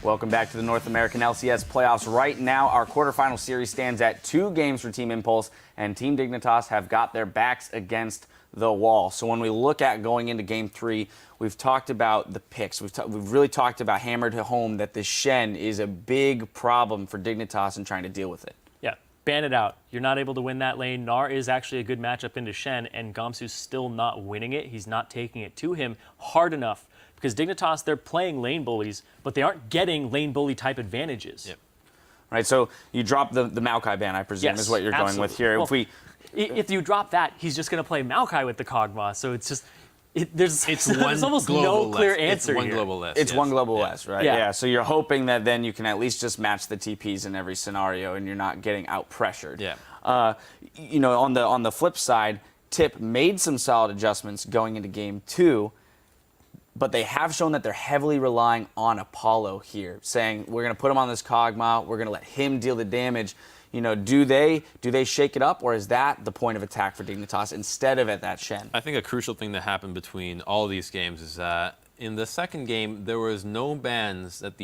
Welcome back to the North American LCS playoffs. Right now, our quarterfinal series stands at 2 games for Team Impulse, and Team Dignitas have got their backs against the wall. So when we look at going into Game 3, we've talked about the picks. We've really talked about hammered home that the Shen is a big problem for Dignitas and trying to deal with it. Yeah, ban it out. You're not able to win that lane. Gnar is actually a good matchup into Shen, and Gamsu's still not winning it. He's not taking it to him hard enough. Because Dignitas, they're playing lane bullies, but they aren't getting lane bully type advantages. Yep. Right, so you drop the Maokai ban, I presume, yes, is what you're absolutely. going with here. Well, if you drop that, he's just going to play Maokai with the Kog'Maw. So it's just, there's almost no clear answer here. It's one here. global less. It's one global less, right? Yeah. So you're hoping that then you can at least just match the TPs in every scenario and you're not getting out pressured. Yeah. On the flip side, Tip made some solid adjustments going into Game 2. But they have shown that they're heavily relying on Apollo here, saying we're going to put him on this Kog'Maw, we're going to let him deal the damage. Do they shake it up, or is that the point of attack for Dignitas instead of at that Shen? I think a crucial thing that happened between all of these games is that in the second game there was no bans that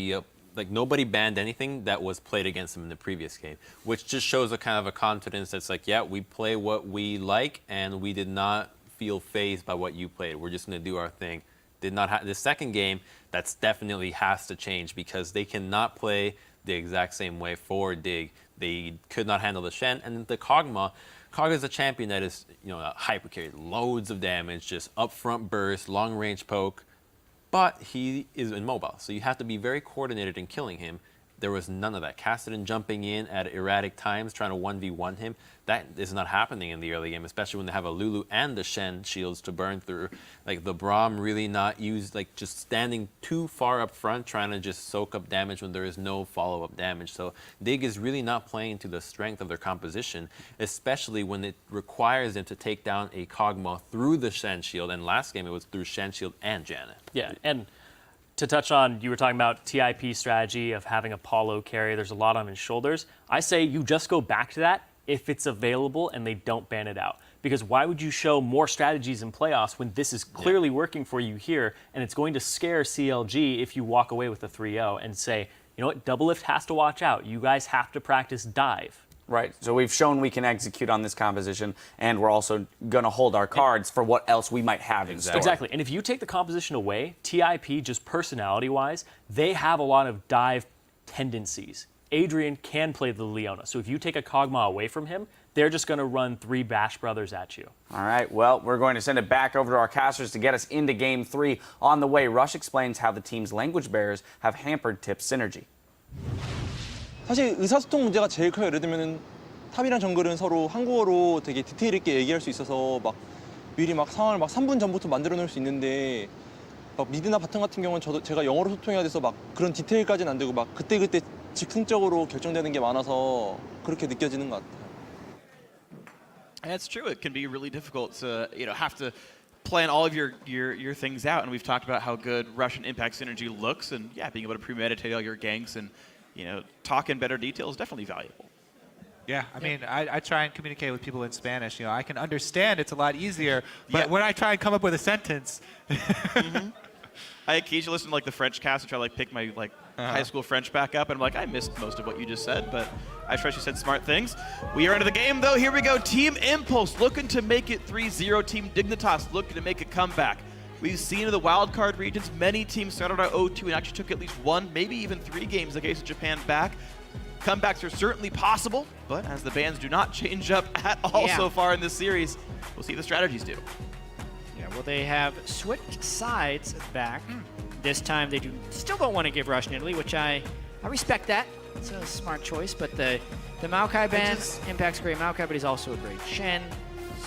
nobody banned anything that was played against them in the previous game, which just shows a kind of a confidence that's like, yeah, we play what we like and we did not feel fazed by what you played. We're just going to do our thing. The second game, that's definitely has to change because they cannot play the exact same way for Dig. They could not handle the Shen, and the Kog'Maw. Kog'Maw is a champion that is, a hyper carry, loads of damage, just upfront burst, long range poke, but he is immobile, so you have to be very coordinated in killing him. There was none of that. Kassadin jumping in at erratic times, trying to 1v1 him. That is not happening in the early game, especially when they have a Lulu and the Shen shields to burn through. Like the Braum really not used, just standing too far up front, trying to just soak up damage when there is no follow-up damage. So Dig is really not playing to the strength of their composition, especially when it requires them to take down a Kog'Maw through the Shen shield. And last game it was through Shen shield and Janet. Yeah, and to touch on, you were talking about TIP strategy of having Apollo carry. There's a lot on his shoulders. I say you just go back to that if it's available and they don't ban it out. Because why would you show more strategies in playoffs when this is clearly working for you here, and it's going to scare CLG if you walk away with a 3-0 and say, you know what, Double Lift has to watch out. You guys have to practice dive. Right. So we've shown we can execute on this composition, and we're also going to hold our cards for what else we might have in store. Exactly. And if you take the composition away, TIP, just personality-wise, they have a lot of dive tendencies. Adrian can play the Leona. So if you take a Kog'Maw away from him, they're just going to run 3 Bash Brothers at you. All right. Well, we're going to send it back over to our casters to get us into Game 3. On the way, Rush explains how the team's language barriers have hampered Tip's synergy. 사실 의사소통 문제가 제일 커요. 예를 들면은 탑이랑 정글은 서로 한국어로 되게 디테일 있게 얘기할 수 있어서 미리 상황을 3분 전부터 만들어 놓을 수 있는데 미드나 바텀 같은 경우는 제가 영어로 소통해야 돼서 그런 디테일까지는 안 되고 그때그때 즉흥적으로 결정되는 게 많아서 그렇게 느껴지는 것 같아요. And it's true. It can be really difficult to have to plan all of your things out. And we've talked about how good Russian Impact Synergy looks, and being able to premeditate all your ganks and talk in better detail is definitely valuable. Yeah, I mean, I try and communicate with people in Spanish. I can understand it's a lot easier, but when I try and come up with a sentence. I occasionally listen to the French cast and try to pick my high school French back up, and I'm I missed most of what you just said, but I trust you said smart things. We are into the game though. Here we go. Team Impulse looking to make it 3-0. Team Dignitas looking to make a comeback. We've seen in the wildcard regions, many teams started out 0-2 and actually took at least 1, maybe even 3 games in the case of Japan back. Comebacks are certainly possible, but as the bans do not change up at all so far in this series, we'll see what the strategies do. Yeah, well, they have switched sides back. This time they still don't want to give Russian Italy, which I respect that. It's a smart choice, but the Maokai ban impacts great Maokai, but he's also a great Shen.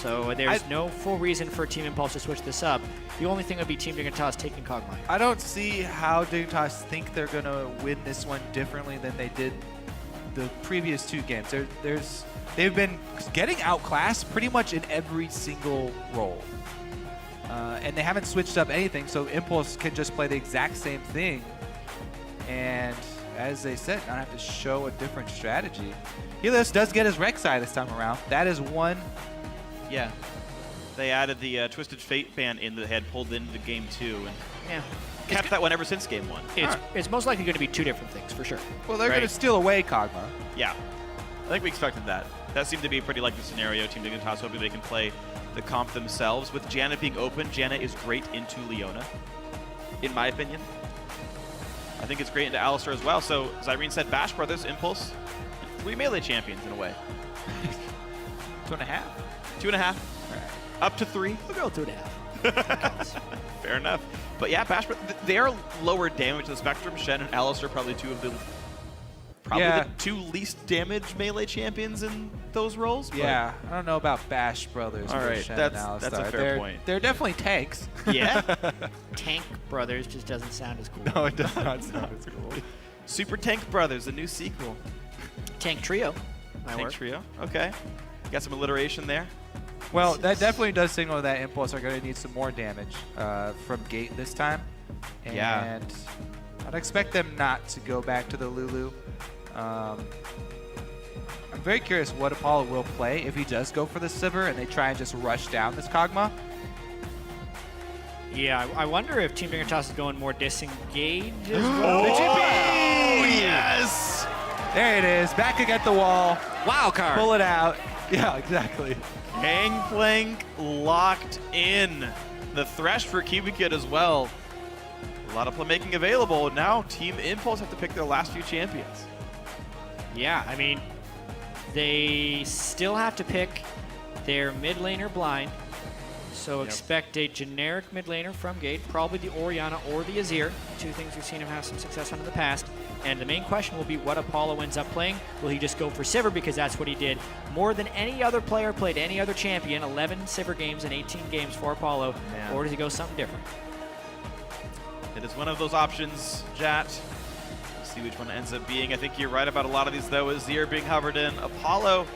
So there's no full reason for Team Impulse to switch this up. The only thing would be Team Dignitas taking Kog'Maw. I don't see how Dignitas think they're going to win this one differently than they did the previous 2 games. They've been getting outclassed pretty much in every single role. And they haven't switched up anything, so Impulse can just play the exact same thing. And as they said, not have to show a different strategy. Helios does get his Rek'Sai this time around. That is one. Yeah. They added the Twisted Fate ban in that they had pulled into Game 2. And kept that one ever since game 1. It's most likely going to be two different things for sure. Well, they're Right. going to steal away Kog'Maw. Yeah, I think we expected that. That seemed to be a pretty likely scenario. Team Dignitas hoping they can play the comp themselves. With Janna being open, Janna is great into Leona, in my opinion. I think it's great into Alistar as well. So, as Irene said, Bash Brothers, Impulse, 3 melee champions in a way. 2.5. 2.5. Up to 3. We'll go 2.5. Fair enough. But yeah, Bash Brothers, they are lower damage to the spectrum. Shen and Alistar probably two of the the 2 least damage melee champions in those roles. But Yeah, I don't know about Bash Brothers. All for right, Shen that's and a Alistar. fair point. They're definitely tanks. Yeah. Tank Brothers just doesn't sound as cool. No, it does not sound as cool. Super Tank Brothers, a new sequel. Tank Trio. Might Tank work. Trio. Okay. Got some alliteration there. Well, that definitely does signal that Impulse are going to need some more damage from Gate this time. And Yeah. I'd expect them not to go back to the Lulu. I'm very curious what Apollo will play if he does go for the Sivir and they try and just rush down this Kog'Maw. Yeah, I wonder if Team Dignitas is going more disengaged as well. The GP! Oh, yes! There it is, back against the wall. Wild card. Pull it out. Yeah, exactly. Gangplank locked in. The Thresh for Cubikid as well. A lot of playmaking available. Now Team Impulse have to pick their last few champions. Yeah, I mean, they still have to pick their mid laner blind. So expect a generic mid laner from Gate, probably the Orianna or the Azir, 2 things we've seen him have some success on in the past. And the main question will be what Apollo ends up playing. Will he just go for Sivir because that's what he did more than any other player played any other champion, 11 Sivir games and 18 games for Apollo, Man. or does he go something different? It is one of those options, Jat. We'll see which one it ends up being. I think you're right about a lot of these, though. Azir being hovered in. Apollo,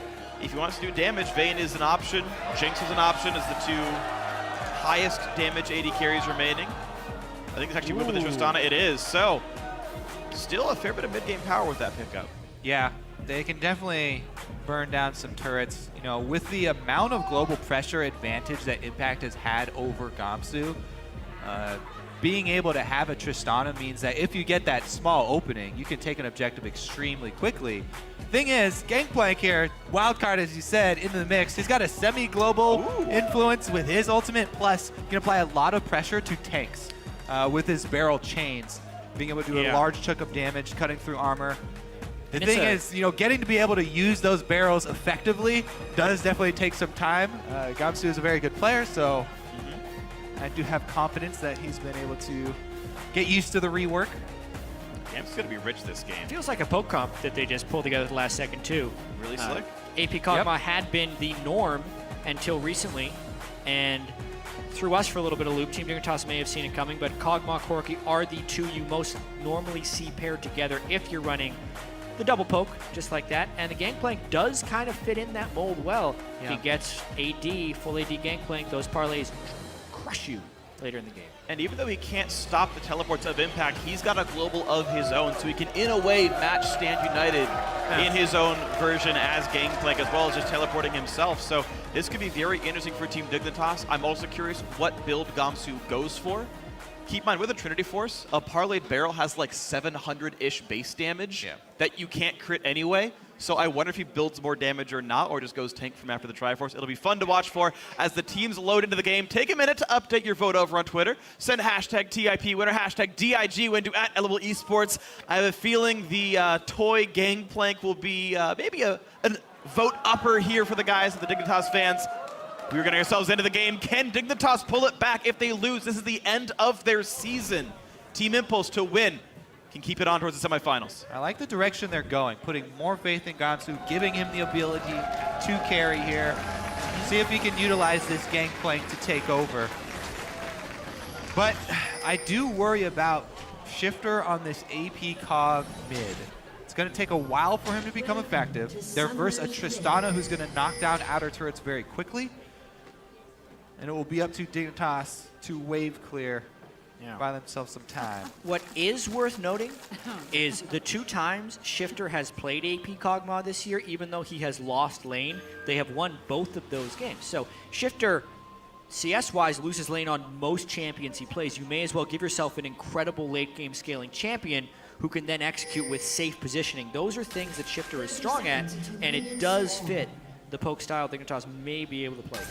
if he wants to do damage, Vayne is an option. Jinx is an option as the 2 highest damage AD carries remaining. I think it's actually moving the Tristana. It is. So, still a fair bit of mid-game power with that pickup. Yeah, they can definitely burn down some turrets. You know, with the amount of global pressure advantage that Impact has had over Gamsu, being able to have a Tristana means that if you get that small opening, you can take an objective extremely quickly. Thing is, Gangplank here, wildcard as you said, into the mix. He's got a semi-global influence with his ultimate, plus can apply a lot of pressure to tanks with his barrel chains, being able to do a large chunk of damage, cutting through armor. The thing is, you know, getting to be able to use those barrels effectively does definitely take some time. Gamsu is a very good player, so I do have confidence that he's been able to get used to the rework. Game's going to be rich this game. Feels like a poke comp that they just pulled together at the last second, too. Really slick. AP Kog'Maw had been the norm until recently, and threw us for a little bit of loop. Team Dignitas may have seen it coming, but Kog'Maw, Corki are the 2 you most normally see paired together if you're running the double poke, just like that. And the Gangplank does kind of fit in that mold well. If he gets AD, full AD Gangplank, those parlays crush you later in the game. And even though he can't stop the teleports of Impact, he's got a global of his own, so he can, in a way, match Stand United in his own version as Gangplank, as well as just teleporting himself. So this could be very interesting for Team Dignitas. I'm also curious what build Gamsu goes for. Keep in mind, with a Trinity Force, a parlayed barrel has like 700-ish base damage that you can't crit anyway. So I wonder if he builds more damage or not, or just goes tank from after the Triforce. It'll be fun to watch for as the teams load into the game. Take a minute to update your vote over on Twitter. Send hashtag TIP winner, hashtag DIG win to @Elable Esports. I have a feeling the toy Gangplank will be maybe a vote upper here for the guys, the Dignitas fans. We're getting ourselves into the game. Can Dignitas pull it back if they lose? This is the end of their season. Team Impulse to win can keep it on towards the semifinals. I like the direction they're going, putting more faith in Gamsu, giving him the ability to carry here. See if he can utilize this Gangplank to take over. But I do worry about Shifter on this AP Cog mid. It's going to take a while for him to become effective. They're versus a Tristana who's going to knock down outer turrets very quickly. And it will be up to Dignitas to wave clear, buy themselves some time. What is worth noting is the 2 times Shifter has played AP Kog'Maw this year, even though he has lost lane, they have won both of those games. So Shifter CS-wise, loses lane on most champions he plays. You may as well give yourself an incredible late-game scaling champion who can then execute with safe positioning. Those are things that Shifter is strong at, and it does fit the poke style Dignitas may be able to play.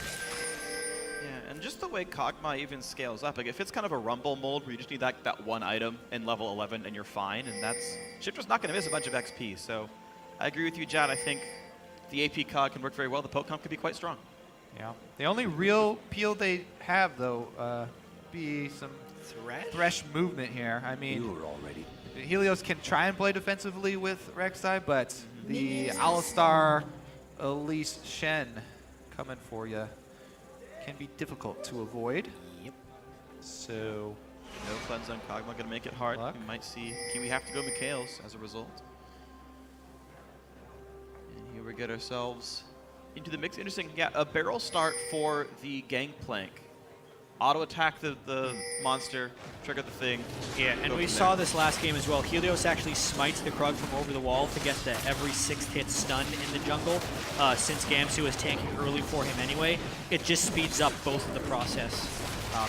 Yeah, and just the way Kog'Maw even scales up, like if it's kind of a rumble mold where you just need that one item in level 11 and you're fine, and that's Shifter's not going to miss a bunch of XP. So I agree with you, Jad. I think the AP Cog can work very well. The poke comp could be quite strong. Yeah. The only real peel they have, though, be some Thresh movement here. I mean, Helios can try and play defensively with Rek'Sai, but the Alistar, Elise, Shen coming for you can be difficult to avoid. Yep. So No cleanse on Kog'Maw, going to make it hard. Luck. We might see Kiwi have to go Mikhails as a result. And here we get ourselves into the mix. Interesting, yeah, a barrel start for the Gangplank. Auto attack the monster, trigger the thing. Yeah, and we saw this last game as well. Helios actually smites the Krug from over the wall to get the every 6th hit stun in the jungle. Since Gamsu is tanking early for him anyway, it just speeds up both of the process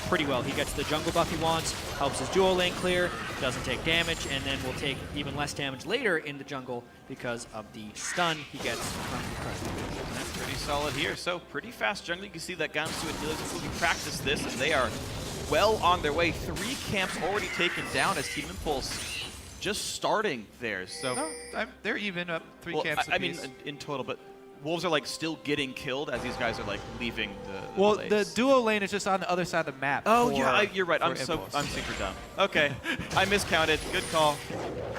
pretty well. He gets the jungle buff he wants, helps his dual lane clear, doesn't take damage, and then will take even less damage later in the jungle because of the stun he gets from the Krug. That's pretty solid here. So pretty fast jungle. You can see that Gamsu and Helios have really practiced this, and they are well on their way. 3 camps already taken down as Team Impulse just starting theirs. So no, they're even up 3 well, camps I mean, apiece. in total, but Wolves are like still getting killed as these guys are like leaving the Well, place. the duo lane is just on the other side of the map. Oh for- yeah, you're right. I'm for Impulse. super dumb. Okay, I miscounted. Good call.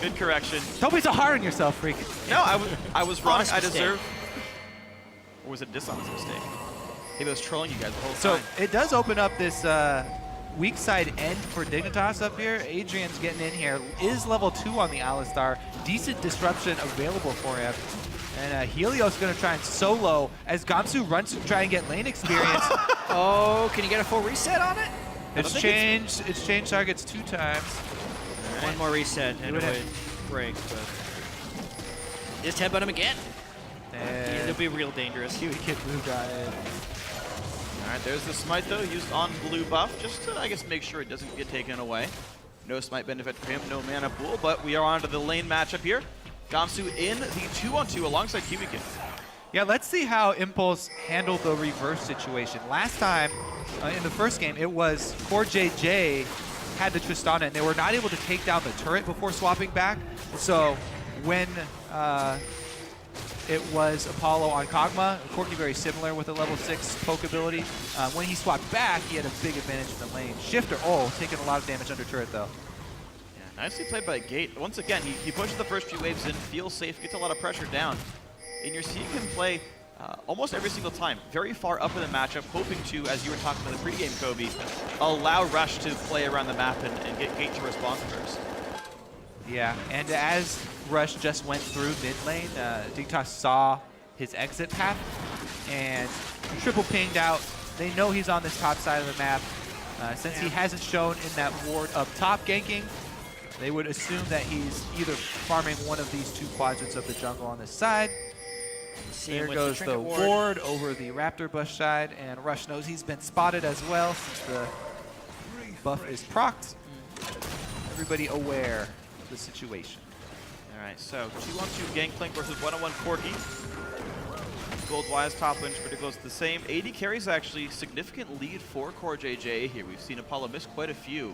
Good correction. Don't be so hard on yourself, freak. No, I was wrong. Honest I mistake. deserve. Or was it a dishonest mistake? Maybe I was trolling you guys the whole So time. it does open up this weak side end for Dignitas up here. Adrian's getting in here. Is level 2 on the Alistar. Decent disruption available for him. And Helios going to try and solo as Gamsu runs to try and get lane experience. Oh, can you get a full reset on it? It's changed targets 2 times. One more reset and Do it it. would break, but just headbutt him again. And It'll be real dangerous. Kiwi Kid moved on it. All right, there's the smite though, used on blue buff, just to I guess make sure it doesn't get taken away. No smite benefit for him, no mana pool, but we are on to the lane matchup here. Gamsu in the 2-on-2 alongside Kiwi Kid. Yeah, let's see how Impulse handled the reverse situation. Last time, in the first game, it was Core JJ had the Tristana, and they were not able to take down the turret before swapping back. So when it was Apollo on Kog'Maw, Corki very similar with a level 6 poke ability. When he swapped back, he had a big advantage in the lane. Shifter, taking a lot of damage under turret, though. Yeah, nicely played by Gate. Once again, he pushes the first few waves in, feels safe, gets a lot of pressure down. And you're seeing him play almost every single time, very far up in the matchup, hoping to, as you were talking about the pregame, Kobe, allow Rush to play around the map and get Gate to respond first. Yeah, and as Rush just went through mid lane, Dignitas saw his exit path and triple pinged out. They know he's on this top side of the map. Since he hasn't shown in that ward up top ganking, they would assume that he's either farming one of these 2 quadrants of the jungle on this side. There goes the ward over the Raptor Bush side, and Rush knows he's been spotted as well since the buff is procced. Everybody aware of the situation. All right, so 2-on-2 Gangplank versus 1-on-1 Corki. Gold-wise, top lane pretty close to the same. 80 carries actually significant lead for Core JJ here. We've seen Apollo miss quite a few.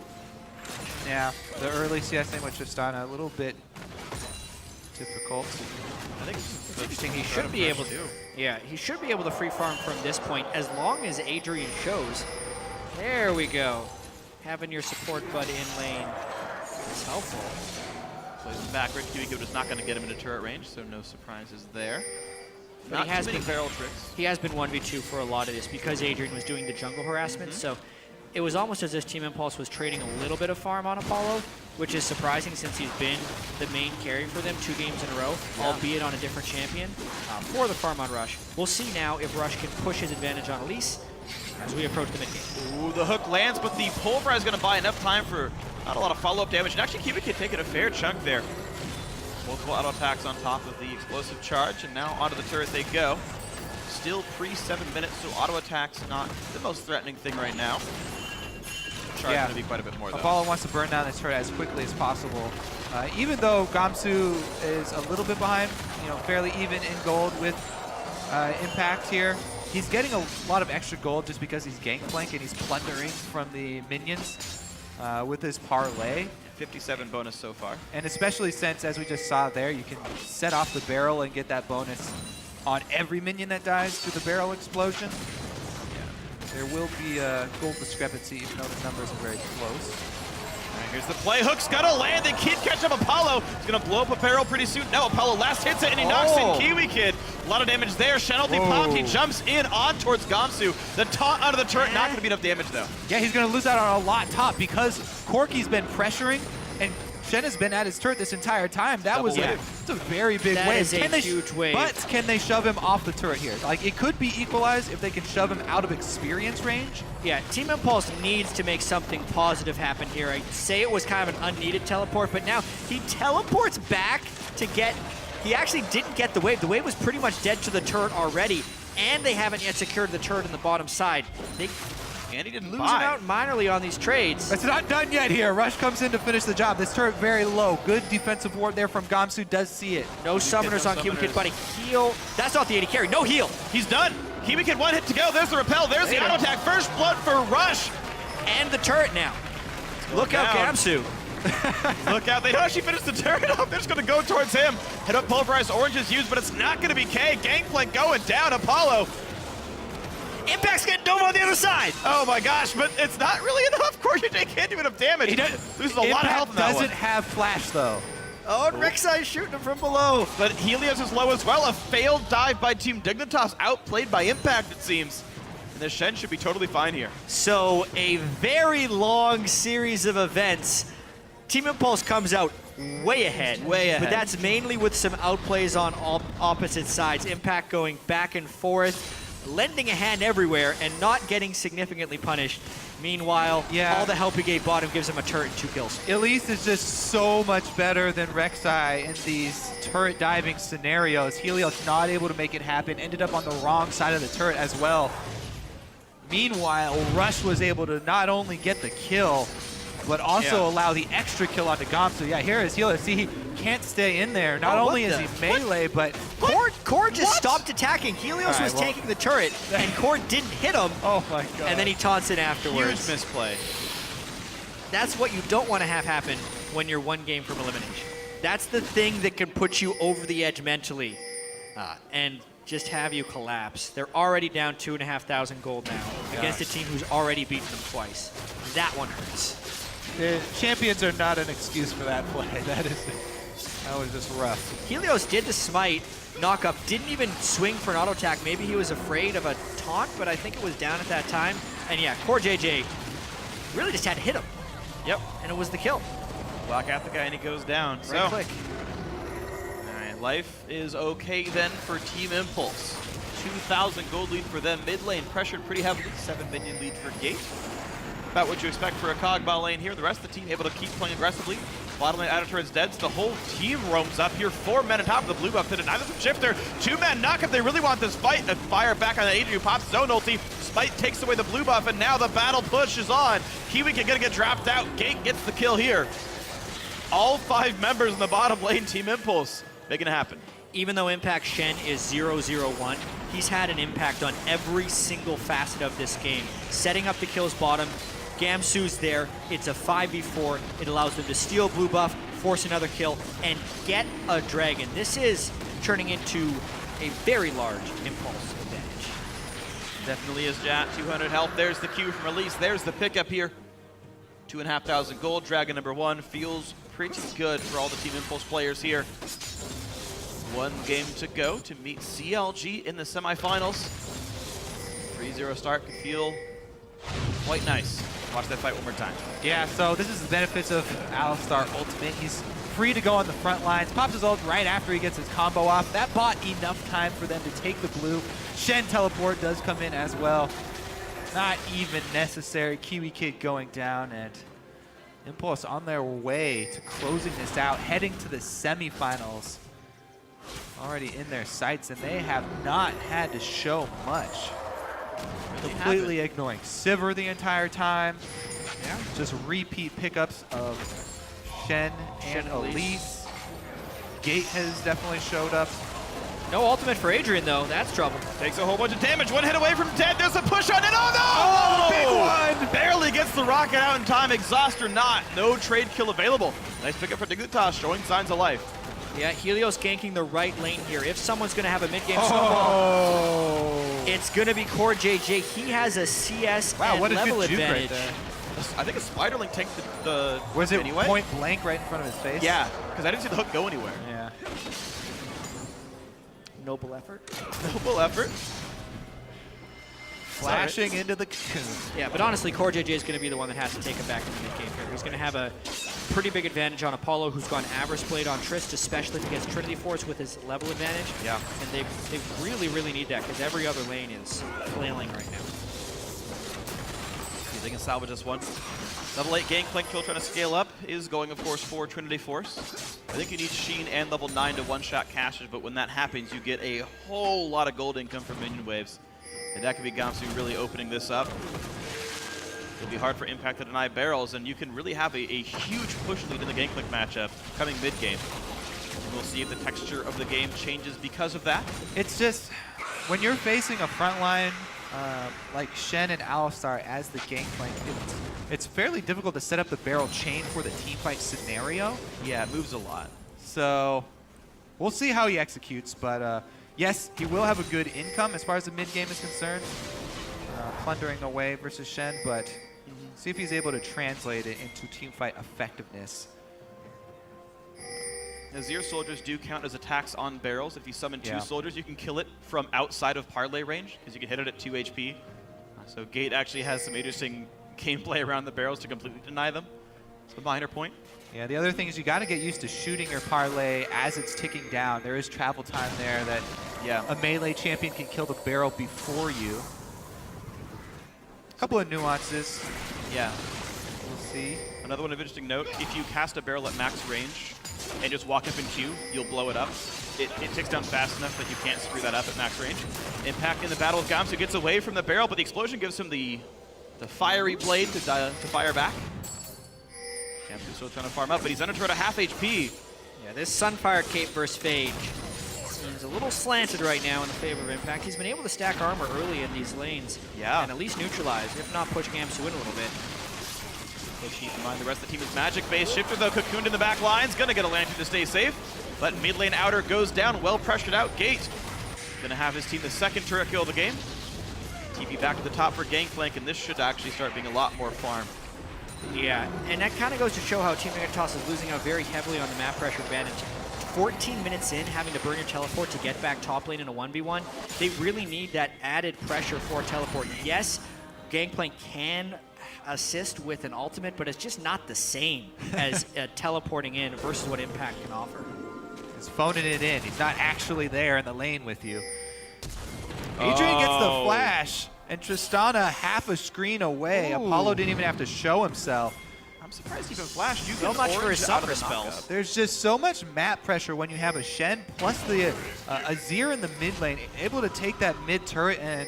Yeah, the early CS lane with Tristana a little bit difficult. I think it's Interesting. He should be able to. Yeah, he should be able to free farm from this point as long as Adrian shows. There we go. Having your support bud in lane is helpful. Plays him backward. Kiwi Kid is not going to get him into turret range, so no surprises there. But Not he has too many been- barrel tricks. He has been 1v2 for a lot of this because Adrian was doing the jungle harassment. So it was almost as if Team Impulse was trading a little bit of farm on Apollo, which is surprising since he's been the main carry for them 2 games in a row, albeit on a different champion, for the farm on Rush. We'll see now if Rush can push his advantage on Elise as we approach the mid-game. Ooh, the hook lands, but the Pulverize is going to buy enough time for not a lot of follow-up damage. And actually, Kiwi Kid taking a fair chunk there. Multiple auto attacks on top of the explosive charge, and now onto the turret they go. still pre-7 minutes, so auto attack's not the most threatening thing right now. Char's going to be quite a bit more, though. Apollo wants to burn down this turret as quickly as possible. Even though Gamsu is a little bit behind, fairly even in gold with Impact here, he's getting a lot of extra gold just because he's gangplank and he's plundering from the minions with his parlay. 57 bonus so far. And especially since, as we just saw there, you can set off the barrel and get that bonus on every minion that dies through the barrel explosion. There will be a gold discrepancy, even though the numbers are very close. All right, here's the play. Hook's gonna land. They can't catch up Apollo. He's gonna blow up a barrel pretty soon. No, Apollo last hits it, and he knocks in Kiwi Kid. A lot of damage there. Shenalty popped. He jumps in on towards Gamsu. The taunt out of the turret, not gonna be enough damage, though. Yeah, he's gonna lose out on a lot top because Corky's been pressuring, and Shen has been at his turret this entire time. That was it's a very big That wave. is a huge wave. But can they shove him off the turret here? Like, it could be equalized if they can shove him out of experience range. Yeah, Team Impulse needs to make something positive happen here. I say it was kind of an unneeded teleport, but now he teleports back to get... He actually didn't get the wave. The wave was pretty much dead to the turret already, and they haven't yet secured the turret on the bottom side. They And he didn't lose buy. him out minorly on these trades. It's not done yet here. Rush comes in to finish the job. This turret very low. Good defensive ward there from Gamsu. Does see it. No summoners on Kiwi Kid, but a heal. That's not the AD carry. No heal. He's done. Kiwi Kid, one hit to go. There's the repel. There's the auto attack. First blood for Rush. And the turret now. Look out, down. Gamsu. Look out. They don't actually finish the turret up. They're just going to go towards him. Head up pulverized orange is used, but it's not going to be K. Gangplank going down. Apollo. Impact's getting dove on the other side. Oh my gosh, but it's not really enough. Koryu can't do enough damage. He loses a lot of health in that one. Doesn't have flash, though. Oh, and Rek'Sai shooting him from below. But Helios is low as well. A failed dive by Team Dignitas, outplayed by Impact, it seems. And the Shen should be totally fine here. So a very long series of events. Team Impulse comes out way ahead. Way ahead. But that's mainly with some outplays on all opposite sides. Impact going back and forth, lending a hand everywhere and not getting significantly punished. Meanwhile, all the help he gave bottom gives him a turret and 2 kills. Elise is just so much better than Rek'Sai in these turret diving scenarios. Helios not able to make it happen, ended up on the wrong side of the turret as well. Meanwhile, Rush was able to not only get the kill, but also allow the extra kill onto Gamsu. Yeah, here is Helios. See, he can't stay in there. Not only is he melee, but... Cord just stopped attacking. Helios was tanking the turret, and Cord didn't hit him. Oh my god. And then he taunts it afterwards. Huge misplay. That's what you don't want to have happen when you're 1 game from elimination. That's the thing that can put you over the edge mentally and just have you collapse. They're already down 2,500 gold now against a team who's already beaten them twice. That one hurts. The champions are not an excuse for that play. That was just rough. Helios did the smite, knock up, didn't even swing for an auto attack. Maybe he was afraid of a taunt, but I think it was down at that time. And yeah, Core JJ really just had to hit him. Yep. And it was the kill. Block out the guy and he goes down. Right click. All right, life is okay then for Team Impulse. 2,000 gold lead for them. Mid lane pressured pretty heavily. 7 minion lead for Gate. About what you expect for a Cogba lane here. The rest of the team able to keep playing aggressively. Bottom lane, outer turret's dead, so the whole team roams up here. 4 men on top of the blue buff to deny them Shifter. 2-man knock if they really want this fight. A fire back on the Adrian who pops zone ulti. Spite takes away the blue buff, and now the battle push is on. Kiwi can gonna get dropped out. Gate gets the kill here. All 5 members in the bottom lane, Team Impulse, making it happen. Even though Impact Shen is 0-0-1, he's had an impact on every single facet of this game. Setting up the kills bottom, Gamsu's there, it's a 5v4, it allows them to steal blue buff, force another kill, and get a dragon. This is turning into a very large Impulse advantage. Definitely is, Jat. 200 health, there's the Q from Release, there's the pickup here. 2,500 gold, Dragon number 1, feels pretty good for all the Team Impulse players here. 1 game to go to meet CLG in the semifinals. 3-0 start could feel quite nice. Watch that fight one more time. Yeah, so this is the benefits of Alistar Ultimate. He's free to go on the front lines. Pops his ult right after he gets his combo off. That bought enough time for them to take the blue. Shen teleport does come in as well. Not even necessary. Kiwi Kid going down, and Impulse on their way to closing this out, heading to the semifinals. already in their sights, and they have not had to show much. Really Completely haven't. ignoring Sivir the entire time. Yeah. Just repeat pickups of Shen and Elise. Gate has definitely showed up. No ultimate for Adrian, though. That's trouble. Takes a whole bunch of damage. One hit away from dead. There's a push on it. Oh, no! Oh, big one! Barely gets the rocket out in time. Exhaust or not. No trade kill available. Nice pickup for Dignitas, showing signs of life. Yeah, Helios ganking the right lane here. If someone's going to have a mid-game snowball, it's going to be Core JJ. He has a CS Wow, and what a level good juke advantage. right there. I think a Spiderling tanked the Was it anyway? point blank right in front of his face? Yeah, because I didn't see the hook go anywhere. Yeah. Noble effort. Noble effort. Flashing into the cocoon. Yeah, but honestly, Core JJ is going to be the one that has to take him back in the mid-game here. He's going to have a pretty big advantage on Apollo, who's gone Avarice Blade on Trist, especially if he gets Trinity Force with his level advantage. Yeah. And they really, really need that because every other lane is flailing right now. See if they can salvage this one. Level 8 Gangplank kill trying to scale up is going, of course, for Trinity Force. I think you need Sheen and level 9 to one-shot Cassius, but when that happens, you get a whole lot of gold income from minion waves. And that could be Gamsu really opening this up. It'll be hard for Impact to deny barrels, and you can really have a huge push lead in the Gangplank matchup coming mid-game. And we'll see if the texture of the game changes because of that. It's just, when you're facing a front line like Shen and Alistar as the Gangplank, it's fairly difficult to set up the barrel chain for the teamfight scenario. Yeah, it moves a lot. So we'll see how he executes, but yes, he will have a good income as far as the mid-game is concerned, plundering away versus Shen, but see if he's able to translate it into teamfight effectiveness. Azir soldiers do count as attacks on barrels. If you summon two Yeah. soldiers, you can kill it from outside of parlay range because you can hit it at 2 HP. So Gate actually has some interesting gameplay around the barrels to completely deny them. It's a minor point. Yeah, the other thing is you got to get used to shooting your parlay as it's ticking down. There is travel time there that a melee champion can kill the barrel before you. A couple of nuances. Yeah. We'll see. Another one of interesting note, if you cast a barrel at max range and just walk up in queue, you'll blow it up. It ticks down fast enough that you can't screw that up at max range. Impact in the battle with Gamsu gets away from the barrel, but the explosion gives him the fiery blade to fire back. Gamsu's still trying to farm up, but he's under at a half HP. Yeah, this Sunfire Cape versus Phage seems a little slanted right now in the favor of Impact. He's been able to stack armor early in these lanes and at least neutralize, if not push Gamsu in a little bit. But keep in mind the rest of the team is magic-based. Shifter, though, cocooned in the back lines. Gonna get a lantern to stay safe. But mid lane outer goes down, well pressured out. Gate gonna have his team the second turret kill of the game. TP back to the top for Gangplank, and this should actually start being a lot more farm. Yeah, and that kind of goes to show how Team Dignitas is losing out very heavily on the map pressure advantage. 14 minutes in, having to burn your teleport to get back top lane in a 1v1. They really need that added pressure for teleport. Yes, Gangplank can assist with an ultimate, but it's just not the same as teleporting in versus what Impact can offer. He's phoning it in. He's not actually there in the lane with you. Adrian gets the flash, and Tristana half a screen away. Ooh. Apollo didn't even have to show himself. I'm surprised he even flashed. You So get much for orange his out of the summer knockup. spells. There's just so much map pressure when you have a Shen plus the Azir in the mid lane, able to take that mid turret and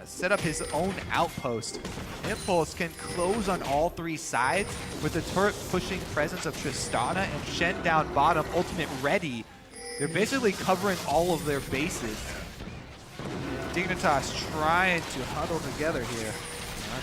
set up his own outpost. Impulse can close on all three sides with the turret pushing presence of Tristana and Shen down bottom, ultimate ready. They're basically covering all of their bases. Dignitas trying to huddle together here.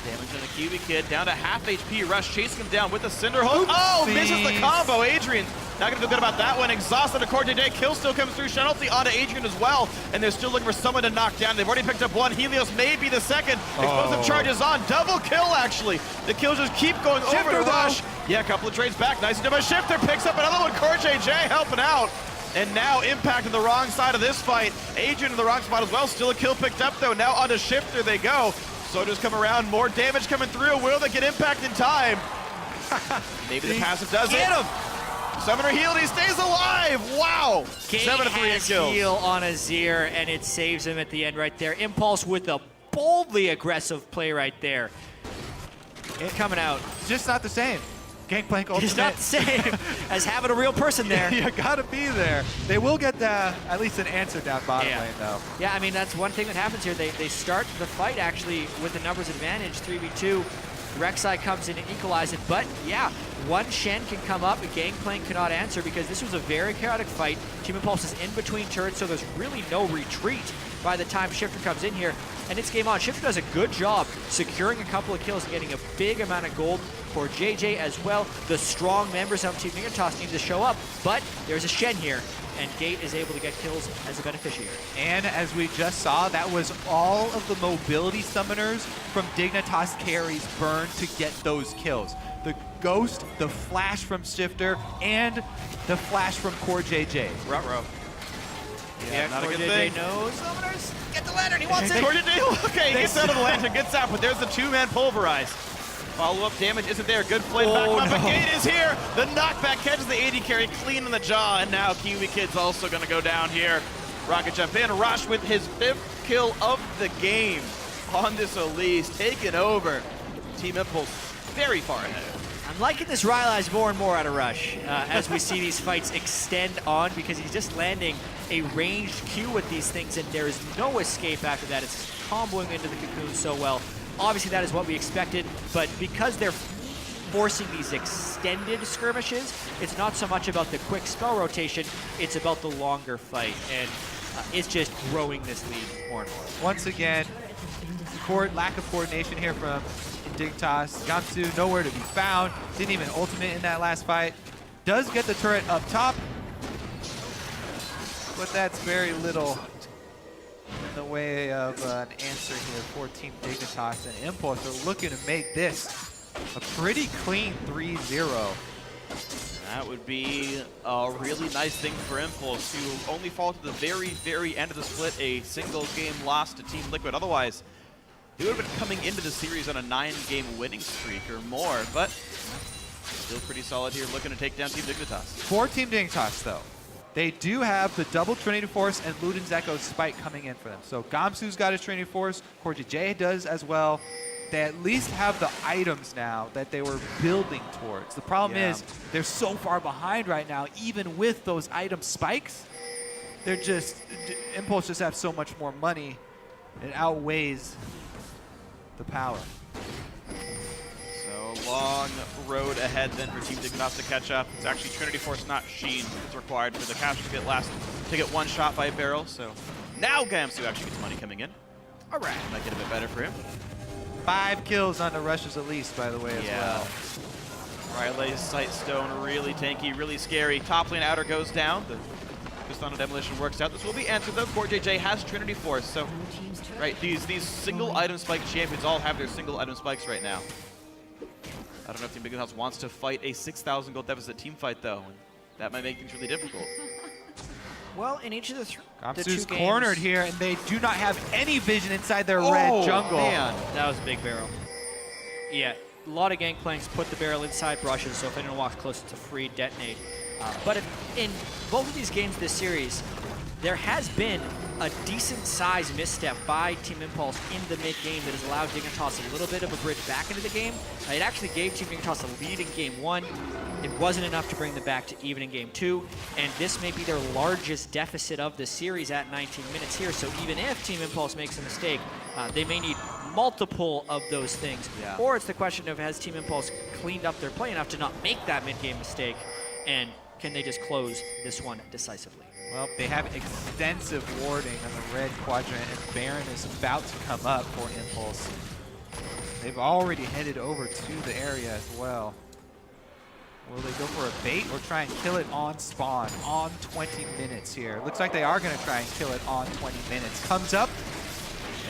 Damage on the QB Kid, down to half HP. Rush chasing him down with the Cinder Hook. Oh, misses the combo. Adrian not going to feel good about that one. Exhausted to Core JJ. Kill still comes through. Shenalty onto Adrian as well. And they're still looking for someone to knock down. They've already picked up one. Helios may be the second. Explosive charges on. Double kill, actually. The kills just keep going over to Rush. Yeah, a couple of trades back. Nice to do. Shifter picks up another one. Core JJ helping out. And now Impact on the wrong side of this fight. Adrian in the wrong spot as well. Still a kill picked up, though. Now onto Shifter they go. Soldiers come around, more damage coming through. Will they get Impact in time? Maybe the passive does it. Get him! Summoner healed, he stays alive! Wow! Gate 7 to 3 in has kills. heal on Azir, and it saves him at the end right there. Impulse with a boldly aggressive play right there. It's coming out. It's just not the same. Gangplank ultimate. It's not the same as having a real person there. You gotta be there. They will get at least an answer down bottom Yeah. lane, though. Yeah, I mean, that's one thing that happens here. They start the fight, actually, with a numbers advantage, 3v2. Rek'Sai comes in and equalizes it, but yeah, one Shen can come up, Gangplank cannot answer because this was a very chaotic fight. Team Impulse is in between turrets, so there's really no retreat by the time Shifter comes in here, and it's game on. Shifter does a good job securing a couple of kills and getting a big amount of gold for JJ as well. The strong members of Team Dignitas need to show up, but there's a Shen here, and Gate is able to get kills as a beneficiary. And as we just saw, that was all of the mobility summoners from Dignitas carries burned to get those kills. The Ghost, the Flash from Shifter, and the Flash from Core JJ. Ruh-roh. Yeah, not a good JJ thing. knows. Summoners, get the lantern, he wants it! Okay, he gets out of the lantern, gets out, but there's the two-man pulverize. Follow-up damage isn't there. Good flame back up, but Gate is here. The knockback catches the AD carry clean in the jaw, and now Kiwi Kid's also going to go down here. Rocket jump in. Rush with his 5th kill of the game on this Elise, taking over. Team Impulse very far ahead. I'm liking this Rylai's more and more out of Rush as we see these fights extend on because he's just landing a ranged Q with these things and there is no escape after that. It's comboing into the cocoon so well. Obviously that is what we expected, but because they're forcing these extended skirmishes, it's not so much about the quick spell rotation, it's about the longer fight, and it's just growing this lead more and more. Once again, lack of coordination here from Dignitas. Gamsu nowhere to be found. Didn't even ultimate in that last fight. Does get the turret up top, but that's very little in the way of an answer here for Team Dignitas, and Impulse are looking to make this a pretty clean 3-0. That would be a really nice thing for Impulse to only fall to the very, very end of the split, a single game loss to Team Liquid. Otherwise, they would have been coming into the series on a 9-game winning streak or more, but still pretty solid here, looking to take down Team Dignitas. For Team Dignitas, though, they do have the double Trinity Force and Luden's Echo Spike coming in for them. So Gamsu's got his Trinity Force, Core JJ does as well. They at least have the items now that they were building towards. The problem is they're so far behind right now, even with those item spikes. They're just, Impulse just have so much more money. It outweighs the power. So long road ahead then for Team Dignitas to catch up. It's actually Trinity Force, not Sheen, that's required for the caster to get one shot by a barrel. So now Gamsu actually gets money coming in. All right, might get a bit better for him. 5 kills on the rushes at least, by the way, as well. Riley's Sightstone really tanky, really scary. Top lane outer goes down. The Pistana Demolition works out. This will be answered though. Core JJ has Trinity Force, so right, these single item spike champions all have their single item spikes right now. I don't know if Team Dignitas wants to fight a 6,000 gold deficit team fight though. And that might make things really difficult. Well, in each of the two Gamsu's games, cornered here, and they do not have any vision inside their red jungle. Man. that was a big barrel. Yeah, a lot of Gangplanks put the barrel inside brushes, so if anyone walks close, it's a free detonate. But in both of these games this series, there has been a decent-sized misstep by Team Impulse in the mid-game that has allowed Dignitas a little bit of a bridge back into the game. It actually gave Team Dignitas a lead in Game 1. It wasn't enough to bring them back to even in Game 2, and this may be their largest deficit of the series at 19 minutes here, so even if Team Impulse makes a mistake, they may need multiple of those things. Yeah. Or it's the question of, has Team Impulse cleaned up their play enough to not make that mid-game mistake, and can they just close this one decisively? Well, they have extensive warding on the red quadrant, and Baron is about to come up for Impulse. They've already headed over to the area as well. Will they go for a bait or try and kill it on spawn on 20 minutes here? Looks like they are going to try and kill it on 20 minutes. Comes up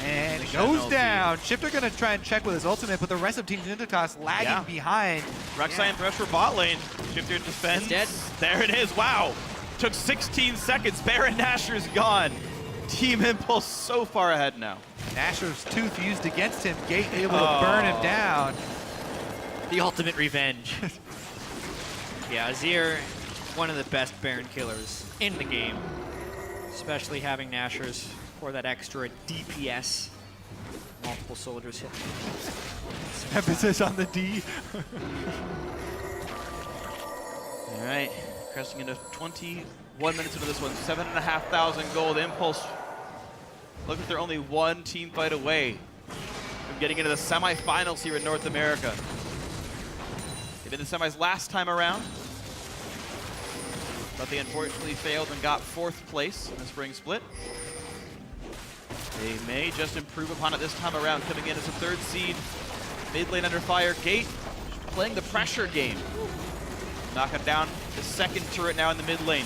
and goes down. Shifter going to try and check with his ultimate, but the rest of Team Dignitas lagging behind. Rek'Sai and Thresh for bot lane. Shifter defends. Dead. There it is. Wow. Took 16 seconds. Baron Nashor's gone. Team Impulse so far ahead now. Nashor's tooth used against him. Gate able to burn him down. The ultimate revenge. Yeah, Azir, one of the best Baron killers in the game, especially having Nashor's for that extra DPS. Multiple soldiers hit. Emphasis on the D. All right, crashing into 21 minutes into this one. 7,500 gold. Impulse look like they're only one team fight away from getting into the semifinals here in North America. They've been in the semis last time around, but they unfortunately failed and got 4th place in the spring split. They may just improve upon it this time around, coming in as a 3rd seed. Mid lane under fire. Gate playing the pressure game. Knocking down the 2nd turret now in the mid lane.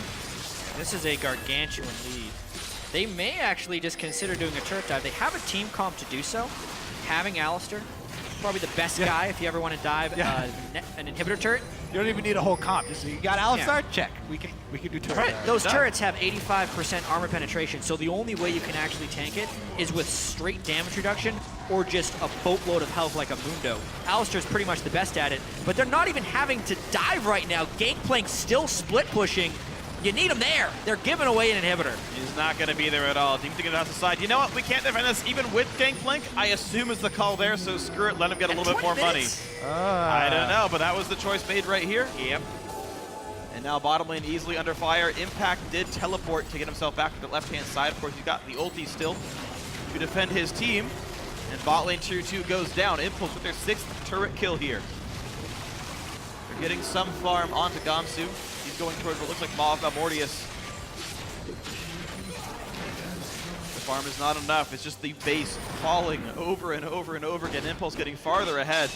This is a gargantuan lead. They may actually just consider doing a turret dive. They have a team comp to do so. Having Alistair, probably the best guy if you ever want to dive an inhibitor turret. You don't even need a whole comp. Just, you got Alistar? Check. We can do turret. Those turrets have 85% armor penetration, so the only way you can actually tank it is with straight damage reduction or just a boatload of health like a Mundo. Alistair's pretty much the best at it, but they're not even having to dive right now. Gangplank still split pushing. You need him there. They're giving away an inhibitor. He's not going to be there at all. Team thinking out the side. You know what? We can't defend this even with Gangplank. I assume is the call there, so screw it. Let him get a little bit more money. I don't know, but that was the choice made right here. Yep. And now bottom lane easily under fire. Impact did teleport to get himself back to the left-hand side. Of course, he's got the ulti still to defend his team. And bot lane tier 2 goes down. Impulse with their 6th turret kill here. They're getting some farm onto Gamsu. He's going towards what looks like Maoka Mortius. The farm is not enough. It's just the base falling over and over and over again. Impulse getting farther ahead.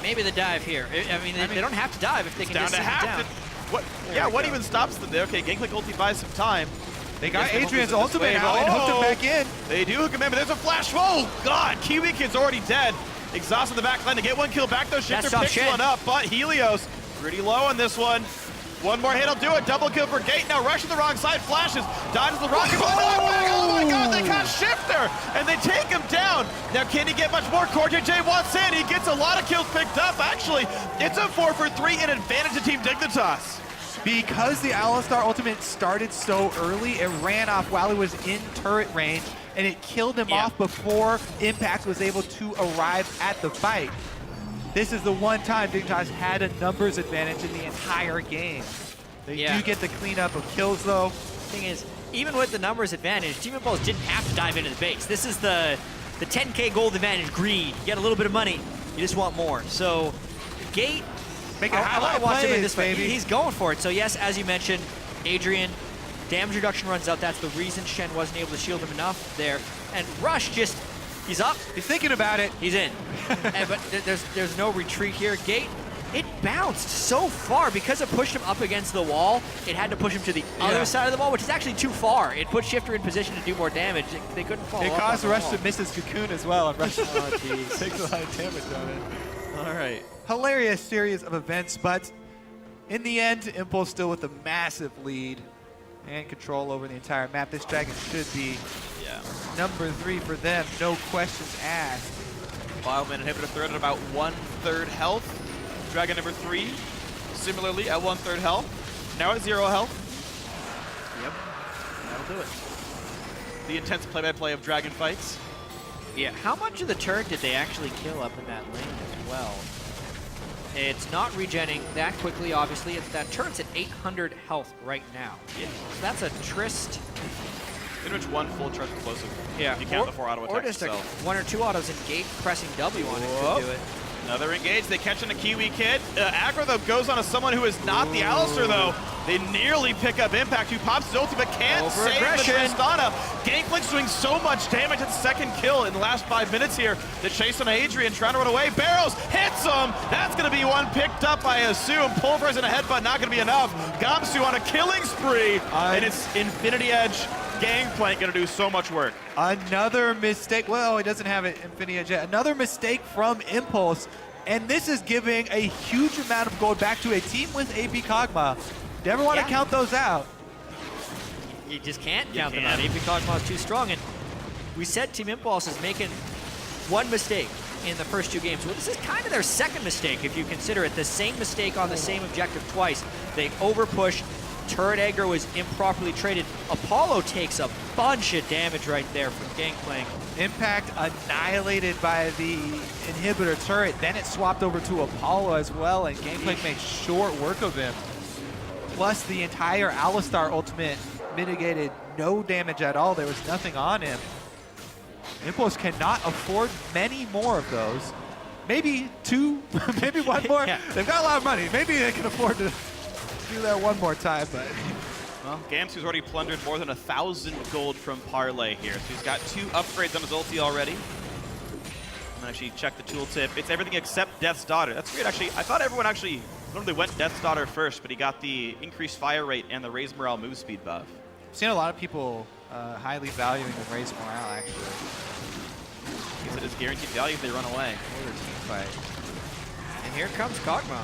Maybe the dive here. I mean, they don't have to dive if they can just sit down. What? Yeah, what even stops them there? Okay, Gangplank ulti buys some time. They got Adrian's ultimate out and hooked him back in. They do hook him in, but there's a flash. Oh, God. Kiwi Kid's already dead. Exhaust in the back line to get one kill back, though. Shifter picks one up, but Helios pretty low on this one. One more hit will do it. Double kill for Gate. Now rushing the wrong side. Flashes. Dodges the rocket. Oh my God, they caught Shifter, and they take him down. Now, can he get much more? CoreJJ wants in. He gets a lot of kills picked up, actually. It's a 4-for-3 and advantage to Team Dignitas. Because the Alistar ultimate started so early, it ran off while it was in turret range, and it killed him off before Impact was able to arrive at the fight. This is the one time Dignitas had a numbers advantage in the entire game. They do get the cleanup of kills, though. Thing is, even with the numbers advantage, Team Impulse didn't have to dive into the base. This is the 10K gold advantage greed. You get a little bit of money, you just want more. So, Gate, I want to watch him in this fight. He's going for it. So yes, as you mentioned, Adrian, damage reduction runs out. That's the reason Shen wasn't able to shield him enough there. And Rush just, he's up. He's thinking about it. He's in. But there's no retreat here. Gate, it bounced so far because it pushed him up against the wall. It had to push him to the other side of the wall, which is actually too far. It put Shifter in position to do more damage. They couldn't follow up. It caused Rush to miss his cocoon as well. And Rush jeez. takes a lot of damage on it. All right. Hilarious series of events, but in the end, Impulse still with a massive lead and control over the entire map. This dragon should be number 3 for them, no questions asked. Wildman inhibitor third at about 1/3 health. Dragon number 3, similarly at 1/3 health. Now at 0 health. Yep, that'll do it. The intense play-by-play of dragon fights. Yeah, how much of the turret did they actually kill up in that lane as well? It's not regenning that quickly, obviously. That turret's at 800 health right now. Yeah. So that's a Trist. Pretty much one full charge explosive. Yeah. You count the 4 auto attacks. Or just 1 or 2 autos in Gate pressing W on it could do it. Another engage. They catch in a Kiwi Kid. Aggro, though, goes on to someone who is not the Alistair, though. They nearly pick up Impact, who pops his ulti, but can't save the Tristana. Gangplank's doing so much damage. It's second kill in the last 5 minutes here. The chase on Adrian, trying to run away. Barrows hits him. That's going to be one picked up, I assume. Pulverize in a headbutt, not going to be enough. Gamsu on a killing spree, and it's Infinity Edge. Gangplank going to do so much work. Another mistake. Well, he doesn't have it, Infinity Edge yet. Another mistake from Impulse, and this is giving a huge amount of gold back to a team with AP Kog'Maw. Never want to count those out. You just can't count them out. AP Kog'Maw is too strong, and we said Team Impulse is making one mistake in the first 2 games. Well, this is kind of their second mistake, if you consider it. The same mistake on the same objective twice. They overpush. Turret aggro is improperly traded. Apollo takes a bunch of damage right there from Gangplank. Impact annihilated by the inhibitor turret. Then it swapped over to Apollo as well, and Gangplank made short work of him. Plus, the entire Alistar ultimate mitigated no damage at all. There was nothing on him. Impulse cannot afford many more of those. Maybe 2, maybe 1 more. Yeah. They've got a lot of money. Maybe they can afford to do that 1 more time, but Well, Gamsu's already plundered more than 1,000 gold from Parlay here. So he's got 2 upgrades on his ulti already. I'm gonna actually check the tooltip. It's everything except Death's Daughter. That's weird, actually. I thought everyone actually normally went Death's Daughter first, but he got the increased fire rate and the raised morale move speed buff. I've seen a lot of people highly valuing the raise morale, actually, He said it's guaranteed value if they run away. for their team fight. And here comes Kog'Maw.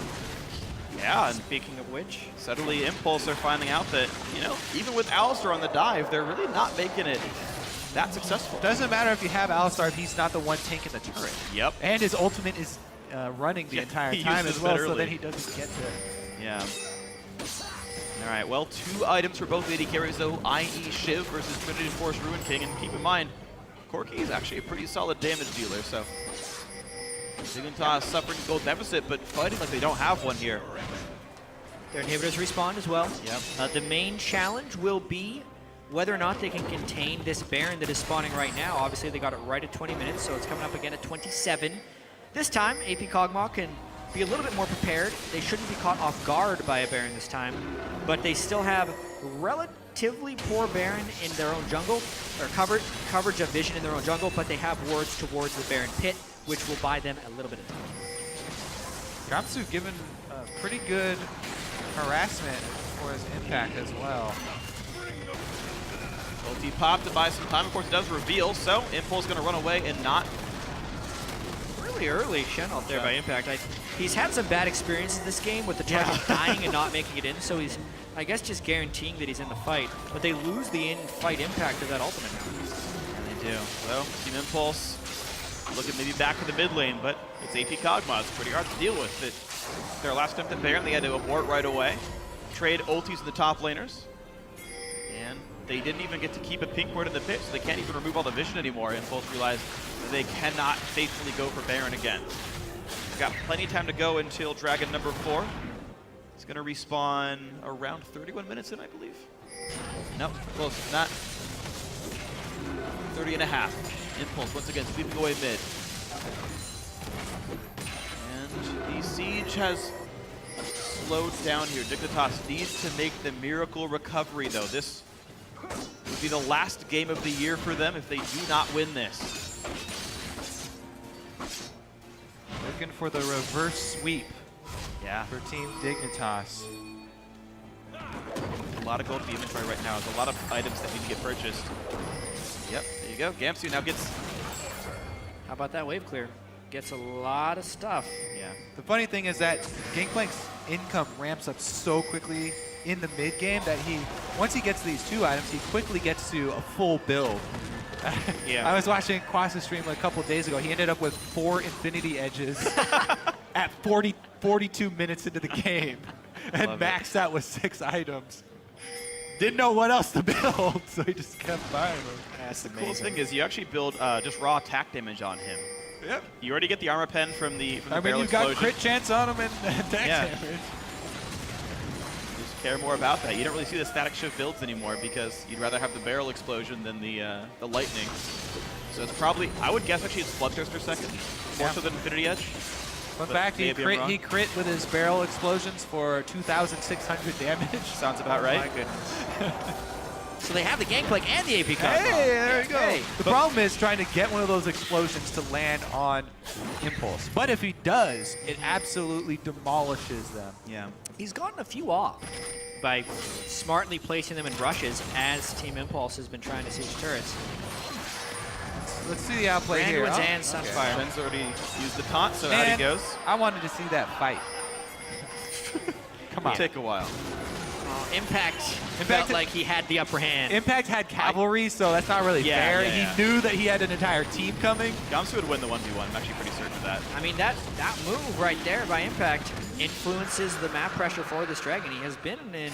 Yeah, and Speaking of which, suddenly Impulse are finding out that, you know, even with Alistar on the dive, they're really not making it that successful. Doesn't matter if you have Alistar if he's not the one taking the turret. Yep. And his ultimate is running the Yeah, entire he time uses as well, it so early. then he doesn't get to it. Yeah. All right, well, 2 items for both AD carries, though, i.e. Shiv versus Trinity Force Ruin King. And keep in mind, Corki is actually a pretty solid damage dealer, so Dignitas suffering gold deficit, but fighting like they don't have one here. their inhibitors respawn as well. Yep. The main challenge will be whether or not they can contain this Baron that is spawning right now. Obviously, they got it right at 20 minutes, so it's coming up again at 27. This time, AP Kog'Maw can be a little bit more prepared. They shouldn't be caught off guard by a Baron this time, but they still have relatively poor Baron in their own jungle, or coverage of vision in their own jungle, but they have wards towards the Baron pit, which will buy them a little bit of time. Gamsu given pretty good harassment for his impact as well. Ulti popped to buy some time. Of course, it does reveal, so Impulse going to run away and not. Really early Shen out there by Impact. He's had some bad experiences this game with the target dying and not making it in, so he's, I guess, just guaranteeing that he's in the fight. But they lose the in-fight impact of that ultimate now. And they do. So, Team Impulse looking maybe back to the mid lane, but it's AP Kog'Maw. It's pretty hard to deal with. Their last attempt at Baron, they had to abort right away. Trade ultis to the top laners. And they didn't even get to keep a pink ward in the pit, so they can't even remove all the vision anymore. Impulse realized that they cannot faithfully go for Baron again. They've got plenty of time to go until Dragon number 4. It's going to respawn around 31 minutes in, I believe. Nope, close to that. 30 and a half. Impulse once again sweeping away mid. And the siege has slowed down here. Dignitas needs to make the miracle recovery, though. This would be the last game of the year for them if they do not win this. Looking for the reverse sweep Yeah, for Team Dignitas. a lot of gold in the inventory right now. There's a lot of items that need to get purchased. Yep, there you go. Gamsu now gets... How about that wave clear? Gets a lot of stuff. Yeah. The funny thing is that Gangplank's income ramps up so quickly in the mid game that once he gets these 2 items, he quickly gets to a full build. Yeah. I was watching Quas's stream a couple days ago. He ended up with 4 Infinity Edges at 42 minutes into the game and Love it. maxed out with 6 items. Didn't know what else to build, so he just kept buying them. That's The coolest thing is you actually build just raw attack damage on him. Yep. You already get the armor pen from the I mean, barrel you've got explosion. crit chance on him and attack Yeah. damage. Just care more about that. You don't really see the static shift builds anymore because you'd rather have the barrel explosion than the lightning. So it's probably, I would guess actually it's Bloodthirster second, more so than Infinity Edge. Fun But fact, he maybe I'm wrong. crit with his barrel explosions for 2,600 damage. Sounds about right. My goodness. So they have the Gangplank and the AP Kog'Maw. Hey, there you go. Hey. The problem is trying to get one of those explosions to land on Impulse. But if he does, it absolutely demolishes them. Yeah. He's gotten a few off by smartly placing them in rushes as Team Impulse has been trying to siege turrets. Let's see the outplay here. Randuin's Oh, and Sunfire. Shen's already used the taunt, so out Man, he goes. I wanted to see that fight. Come on. It'll take a while. Impact felt Impact- like he had the upper hand. Impact had cavalry, so that's not really Yeah, fair. yeah, yeah. He knew that he had an entire team coming. Gamsu would win the 1v1. I'm actually pretty certain of that. I mean, that move right there by Impact influences the map pressure for this Dragon. He has been in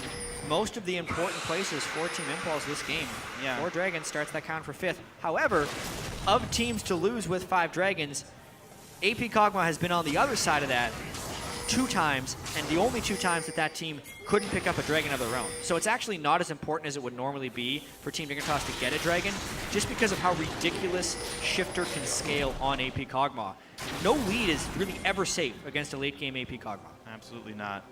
most of the important places for Team Impulse this game. Yeah. 4 Dragon starts that count for 5th. However, of teams to lose with 5 dragons, AP Kog'Maw has been on the other side of that 2 times, and the only 2 times that that team couldn't pick up a dragon of their own. So it's actually not as important as it would normally be for Team Dignitas to get a dragon, just because of how ridiculous Shifter can scale on AP Kog'Maw. No lead is really ever safe against a late game AP Kog'Maw. Absolutely not.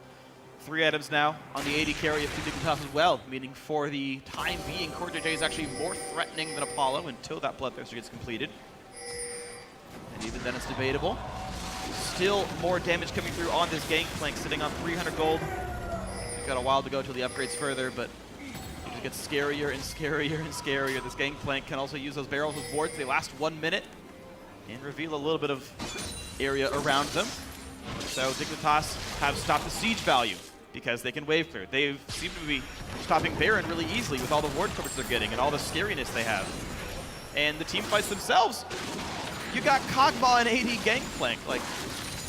3 items now on the AD carry of Team Dignitas as well, meaning for the time being, KorJJ is actually more threatening than Apollo until that Bloodthirster gets completed. And even then it's debatable. Still more damage coming through on this Gangplank, sitting on 300 gold. We've got a while to go till the upgrades further, but it just gets scarier and scarier and scarier. This Gangplank can also use those barrels as wards. They last 1 minute and reveal a little bit of area around them. So Dignitas have stopped the siege value because they can wave clear. They seem to be stopping Baron really easily with all the ward coverage they're getting and all the scariness they have. And the team fights themselves. You got Kog'Maw and AD Gangplank. Like,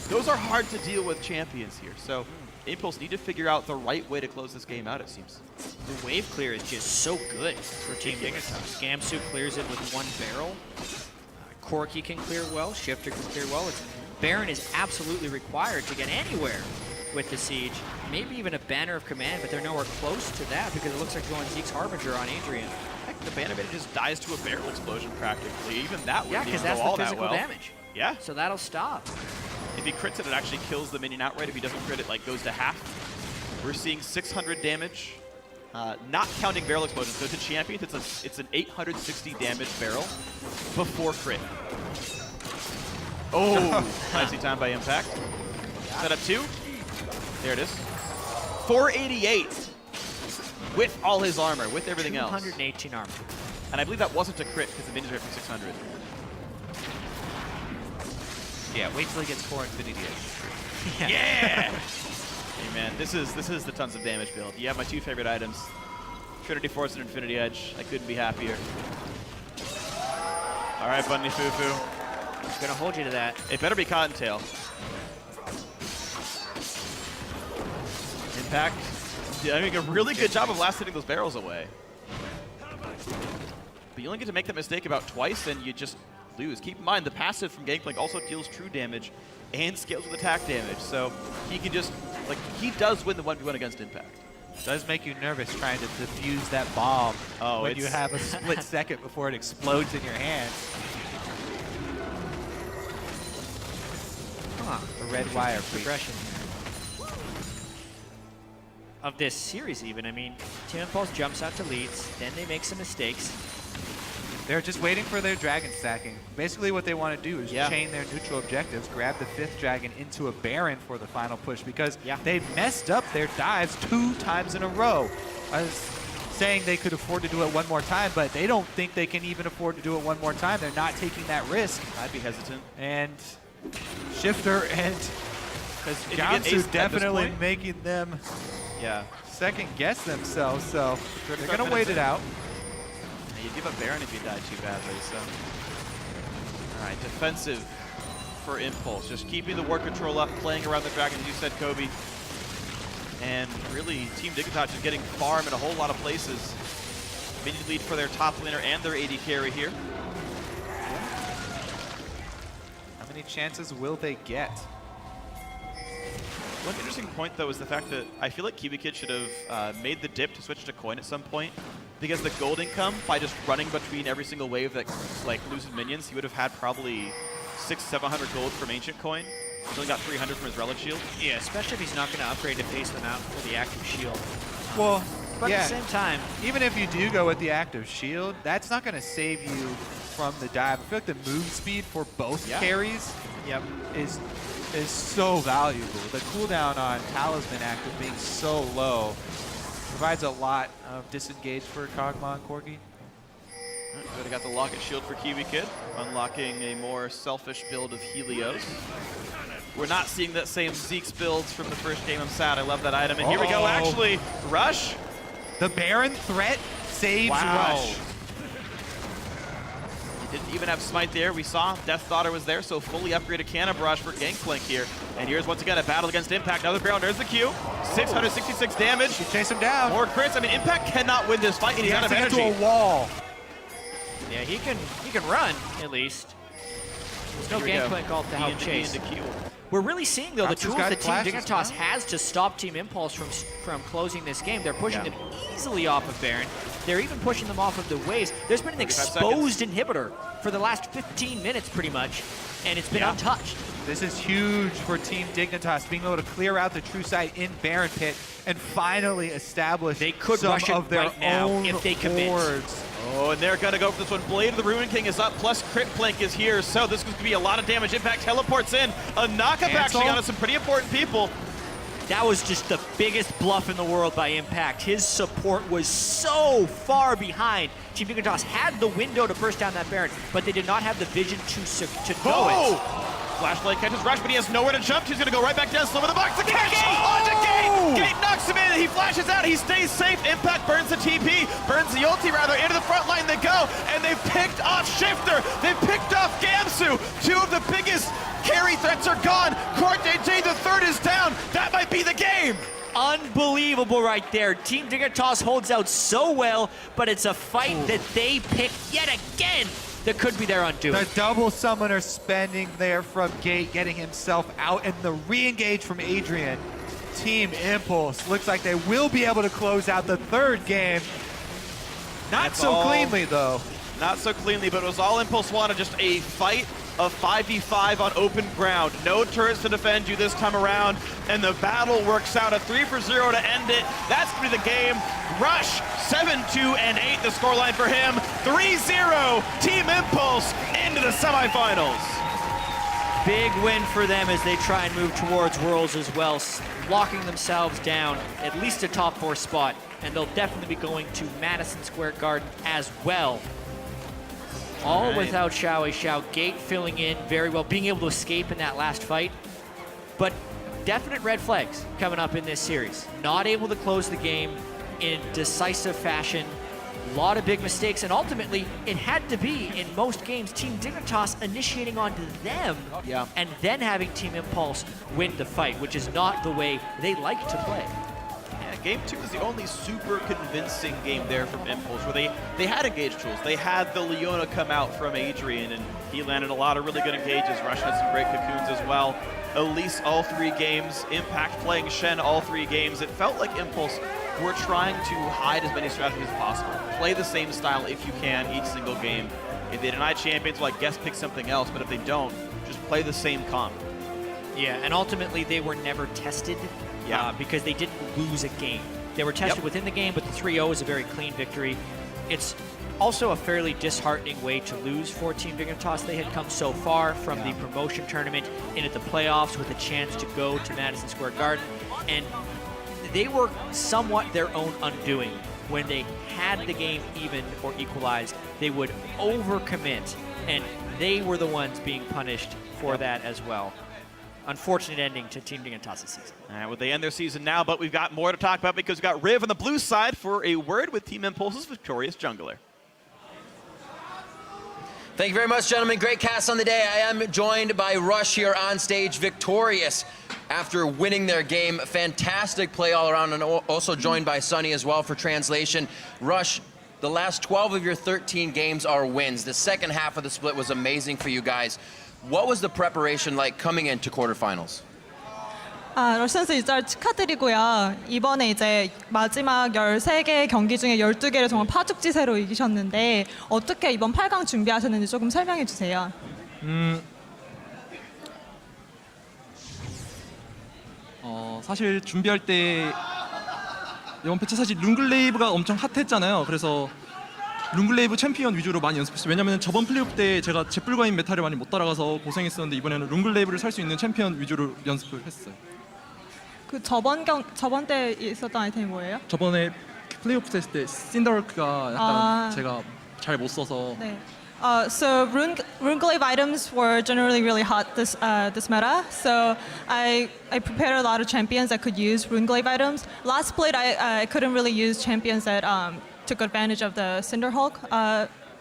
those are hard to deal with champions here. So Impulse need to figure out the right way to close this game out, it seems. The wave clear is just so good for Team Dignitas. Gamsu clears it with 1 barrel. Corki can clear well. Shifter can clear well. Baron is absolutely required to get anywhere with the siege. Maybe even a Banner of Command, but they're nowhere close to that because it looks like going Zeke's Harbinger on Adrian. Heck, the Banner just dies to a barrel explosion practically. Even that wouldn't even because go that's all the that physical well. damage. Yeah. So that'll stop. If he crits it, it actually kills the minion outright. If he doesn't crit it, like goes to half. We're seeing 600 damage, not counting barrel explosions. So to champions, it's an 860 damage barrel before crit. Oh, nicely timed by Impact. Set up 2. There it is. 488 with all his armor, with everything else. 218 armor. And I believe that wasn't a crit because the minions are for 600. Yeah, wait till he gets 4 Infinity Edge. Yeah! Hey man, this is the tons of damage build. You have my 2 favorite items. Trinity Force and Infinity Edge. I couldn't be happier. Alright, Bunny Fufu. Gonna hold you to that. It better be Cottontail. Impact doing a really good job of last hitting those barrels away. But you only get to make that mistake about twice and you just lose. Keep in mind, the passive from Gangplank also deals true damage and scales with attack damage. So he can just, like, he does win the 1v1 against Impact. It does make you nervous trying to defuse that bomb when you have a split second before it explodes in your hands. The red wire progression of this series even. I mean, Team Impulse jumps out to leads, then they make some mistakes. They're just waiting for their dragon stacking. Basically what they want to do is chain their neutral objectives, grab the 5th dragon into a Baron for the final push because they messed up their dives 2 times in a row. I was saying they could afford to do it 1 more time, but they don't think they can even afford to do it 1 more time. They're not taking that risk. I'd be hesitant. And Shifter and Gamsu definitely making them second guess themselves, so they're going to wait it out. You give up Baron if you die too badly, so. Alright, defensive for Impulse. Just keeping the ward control up, playing around the dragon, as you said, Kobe. And really, Team Dignitas is getting farm in a whole lot of places. Minion lead for their top laner and their AD carry here. How many chances will they get? One interesting point, though, is the fact that I feel like KiwiKid should have made the dip to switch to coin at some point. Because the gold income, by just running between every single wave that like loses minions, he would have had probably 600-700 gold from Ancient Coin. He's only got 300 from his Relic Shield. Yeah, especially if he's not going to upgrade to pace them out for the active shield. Well, but at the same time, even if you do go with the active shield, that's not going to save you from the dive. I feel like the move speed for both carries is so valuable. The cooldown on Talisman active being so low provides a lot of disengage for Kog'Maw and Corki. Could have got the Locket Shield for KiwiKid, unlocking a more selfish build of Helios. We're not seeing that same Zeke's builds from the first game. I'm sad. I love that item. And here we go, actually. Rush. The Baron threat saves Rush. He didn't even have Smite there. We saw Death Daughter was there, so fully upgraded Cannon Barrage for Gangplank here. And here's once again a battle against Impact. Another Baron. There's the Q. 666 damage. You chase him down. More crits. I mean, Impact cannot win this fight, and he's out of energy. Into a wall. Yeah, he can run at least. There's no Here we go. gangplank ult to help E chase. into Q. We're really seeing though the Raptors tools got that Team flashes Dignitas now. has to stop Team Impulse from closing this game. They're pushing them easily off of Baron. They're even pushing them off of the waves. There's been an 45 exposed inhibitor for the last 15 minutes pretty much, and it's been untouched. This is huge for Team Dignitas, being able to clear out the true site in Baron Pit and finally establish They could some rush it of their right now own if they commit. hordes. Oh, and they're gonna go for this one. Blade of the Ruin King is up, plus Crit Plank is here, so this is gonna be a lot of damage. Impact teleports in. A knockup actually onto some pretty important people. That was just the biggest bluff in the world by Impact. His support was so far behind. Team Dignitas had the window to burst down that Baron, but they did not have the vision to know it. Flashlight catches Rush, but he has nowhere to jump. He's gonna go right back down, slow in the box. The catch onto Gate! Gate knocks him in. He flashes out. He stays safe. Impact burns the TP, burns the ulti rather. Into the front line they go, and they've picked off Shifter. They've picked off Gamsu. Two of the biggest carry threats are gone. Quarterfinal the third is down. That might be the game. Unbelievable right there. Team Dignitas holds out so well, but it's a fight that they picked yet again that could be their undoing. The double summoner spending there from Gate, getting himself out, and the re-engage from Adrian. Team Impulse looks like they will be able to close out the third game. Not That's so all. cleanly, though. Not so cleanly, but it was all Impulse wanted, just a fight of 5v5 on open ground. No turrets to defend you this time around, and the battle works out. A 3-for-0 to end it. That's gonna be the game. Rush, 7-2 and 8 the scoreline for him. 3-0, Team Impulse into the semifinals. Big win for them as they try and move towards Worlds as well, locking themselves down at least a top 4 spot, and they'll definitely be going to Madison Square Garden as well. All right. without Xiao. Gate filling in very well, being able to escape in that last fight. But definite red flags coming up in this series. Not able to close the game in decisive fashion. A lot of big mistakes, and ultimately, it had to be, in most games, Team Dignitas initiating onto them, and then having Team Impulse win the fight, which is not the way they like to play. Yeah, game 2 is the only super convincing game there from Impulse, where they had engage tools. They had the Leona come out from Adrian, and he landed a lot of really good engages. Rush had some great cocoons as well. Elise all 3 games, Impact playing Shen all 3 games. It felt like Impulse were trying to hide as many strategies as possible. Play the same style if you can each single game. If they deny champions, well, I guess pick something else, but if they don't, just play the same comp. Yeah, and ultimately they were never tested because they didn't lose a game. They were tested within the game, but the 3-0 is a very clean victory. It's also a fairly disheartening way to lose for Team Dignitas. They had come so far from the promotion tournament into the playoffs with a chance to go to Madison Square Garden, and they were somewhat their own undoing. When they had the game even or equalized, they would overcommit, and they were the ones being punished for that as well. Unfortunate ending to Team Dignitas' season. All right, well, they end their season now, but we've got more to talk about because we've got Riv on the blue side for a word with Team Impulse's victorious jungler. Thank you very much, gentlemen. Great cast on the day. I am joined by Rush here on stage, victorious after winning their game. Fantastic play all around, and also joined by Sunny as well for translation. Rush, the last 12 of your 13 games are wins. The second half of the split was amazing for you guys. What was the preparation like coming into quarterfinals? 러시 선수 일단 축하드리고요. 이번에 이제 마지막 13개 경기 중에 12개를 정말 파죽지세로 이기셨는데 어떻게 이번 8강 준비하셨는지 조금 설명해 주세요. 사실 준비할 때 이번 패치 사실 룬글레이브가 엄청 핫했잖아요. 그래서 룬글레이브 챔피언 위주로 많이 연습했어요. 왜냐면 저번 플레이오프 때 제가 제뿔과인 메타를 많이 못 따라가서 고생했었는데 이번에는 룬글레이브를 살 수 있는 챔피언 위주로 연습을 했어요. 그 저번 때 있었던 아이템이 뭐예요? 저번에 플레이오프 했을 때 신더럴크가 약간 제가 잘 못 써서 네. So Runeglaive items were generally really hot this meta. So I prepared a lot of champions that could use Runeglaive items. Last split I couldn't really use champions that took advantage of the Cinderhulk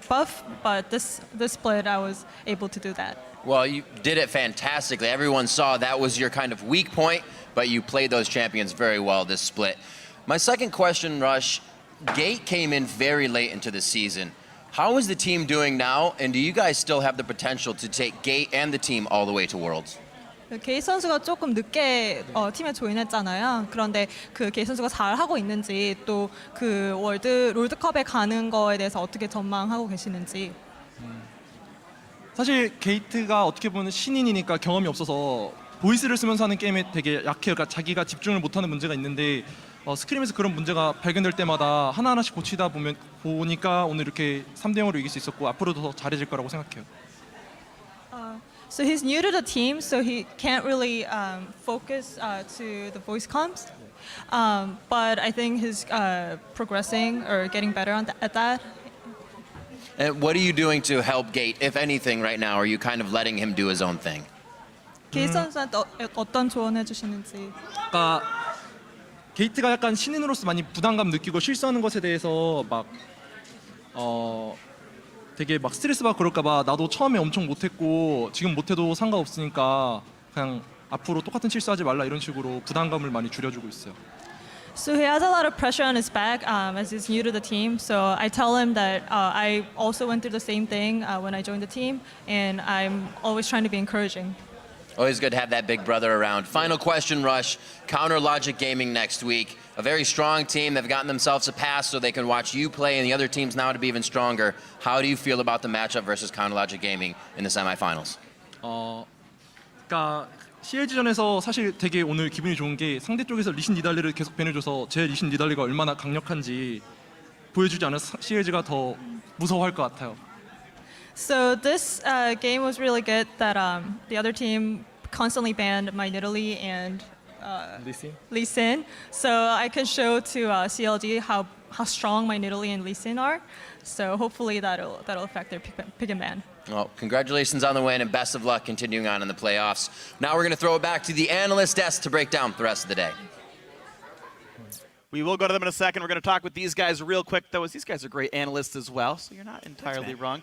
buff, but this split I was able to do that. Well, you did it fantastically. Everyone saw that was your kind of weak point, but you played those champions very well this split. My second question, Rush, Gate came in very late into the season. How is the team doing now, and do you guys still have the potential to take Gate and the team all the way to Worlds? 게이 선수가 조금 늦게 팀에 조인했잖아요. 그런데 그 게이 선수가 잘 하고 있는지 또 그 롤드컵에 가는 거에 대해서 어떻게 전망하고 계시는지. 사실 게이트가 어떻게 보면 신인이니까 경험이 없어서 보이스를 쓰면서 하는 게임에 되게 약해요. 그러니까 자기가 집중을 못하는 문제가 있는데 스크림에서 그런 문제가 발견될 때마다 하나하나씩 고치다 보니까 오늘 이렇게 3대0으로 이길 수 있었고 앞으로도 더 잘해질 거라고 생각해요. So he's new to the team, so he can't really focus to the voice comms. But I think he's progressing or getting better at that. And what are you doing to help Gate, if anything, right now? Are you kind of letting him do his own thing? 게이 선수한테 어떤 조언해 주시는지. 그러니까 게이트가 약간 신인으로서 많이 부담감 느끼고 실수하는 것에 대해서 막 되게 막 스트레스 받고 그럴까봐 나도 처음에 엄청 못했고 지금 못해도 상관없으니까 그냥 앞으로 똑같은 실수하지 말라 이런 식으로 부담감을 많이 줄여주고 있어요. So he has a lot of pressure on his back as he's new to the team. So I tell him that I also went through the same thing when I joined the team, and I'm always trying to be encouraging. Always good to have that big brother around. Final question, Rush. Counter Logic Gaming next week. A very strong team. They've gotten themselves a pass so they can watch you play and the other teams now to be even stronger. How do you feel about the matchup versus Counter Logic Gaming in the semifinals? 그러니까 CLG전에서 사실 되게 오늘 기분이 좋은 게 상대 쪽에서 리신 니달리를 계속 밴해줘서 제 리신 니달리가 얼마나 강력한지 보여주지 않은 CLG가 더 무서워할 것 같아요. So this game was really good that the other team constantly banned my Nidalee and Lee Sin. So I can show to CLG how strong my Nidalee and Lee Sin are. So hopefully that'll affect their pick and ban. Well, congratulations on the win and best of luck continuing on in the playoffs. Now we're going to throw it back to the analyst desk to break down the rest of the day. We will go to them in a second. We're going to talk with these guys real quick, though, as these guys are great analysts as well, so you're not entirely wrong.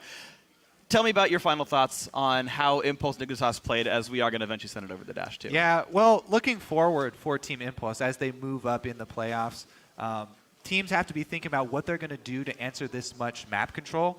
Tell me about your final thoughts on how Impulse Niggasas played, as we are going to eventually send it over the Dash, too. Yeah, well, looking forward for Team Impulse as they move up in the playoffs, teams have to be thinking about what they're going to do to answer this much map control.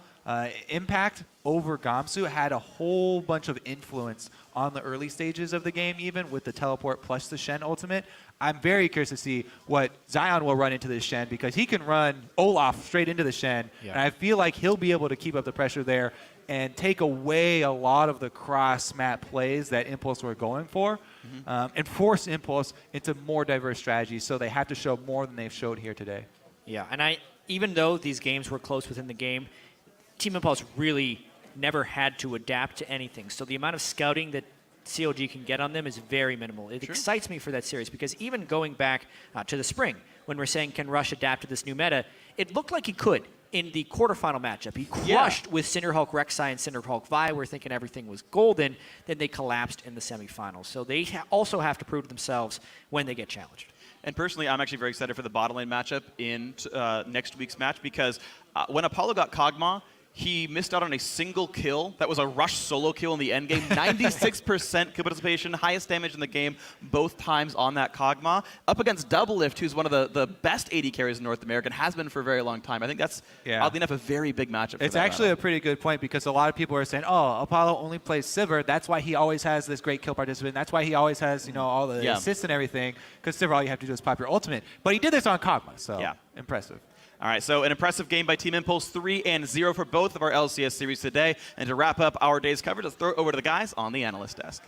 Impact over Gamsu had a whole bunch of influence on the early stages of the game, even with the teleport plus the Shen ultimate. I'm very curious to see what Zion will run into this Shen, because he can run Olaf straight into the Shen, and I feel like he'll be able to keep up the pressure there and take away a lot of the cross-map plays that Impulse were going for, and force Impulse into more diverse strategies, so they have to show more than they've showed here today. Yeah, and even though these games were close within the game, Team Impulse really never had to adapt to anything. So the amount of scouting that COG can get on them is very minimal. It excites me for that series, because even going back to the spring, when we're saying can Rush adapt to this new meta, it looked like he could. In the quarterfinal matchup, he crushed with Cinderhulk Rek'Sai and Cinderhulk Vi. We're thinking everything was golden. Then they collapsed in the semifinals. So they also have to prove to themselves when they get challenged. And personally, I'm actually very excited for the bottom lane matchup in next week's match, because when Apollo got Kog'Maw, he missed out on a single kill. That was a Rush solo kill in the end game. 96% kill participation, highest damage in the game both times on that Kog'Maw. Up against Doublelift, who's one of the best AD carriers in North America and has been for a very long time. I think that's, oddly enough, a very big matchup for It's actually a pretty good point, because a lot of people are saying, oh, Apollo only plays Sivir. That's why he always has this great kill participant. That's why he always has, you know, all the assists and everything, because Sivir, all you have to do is pop your ultimate. But he did this on Kog'Maw, so impressive. All right, so an impressive game by Team Impulse, 3-0 for both of our LCS series today. And to wrap up our day's coverage, let's throw it over to the guys on the analyst desk.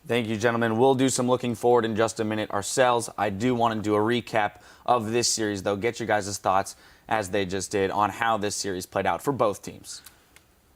Thank you, gentlemen. We'll do some looking forward in just a minute ourselves. I do want to do a recap of this series, though. Get your guys' thoughts, as they just did, on how this series played out for both teams.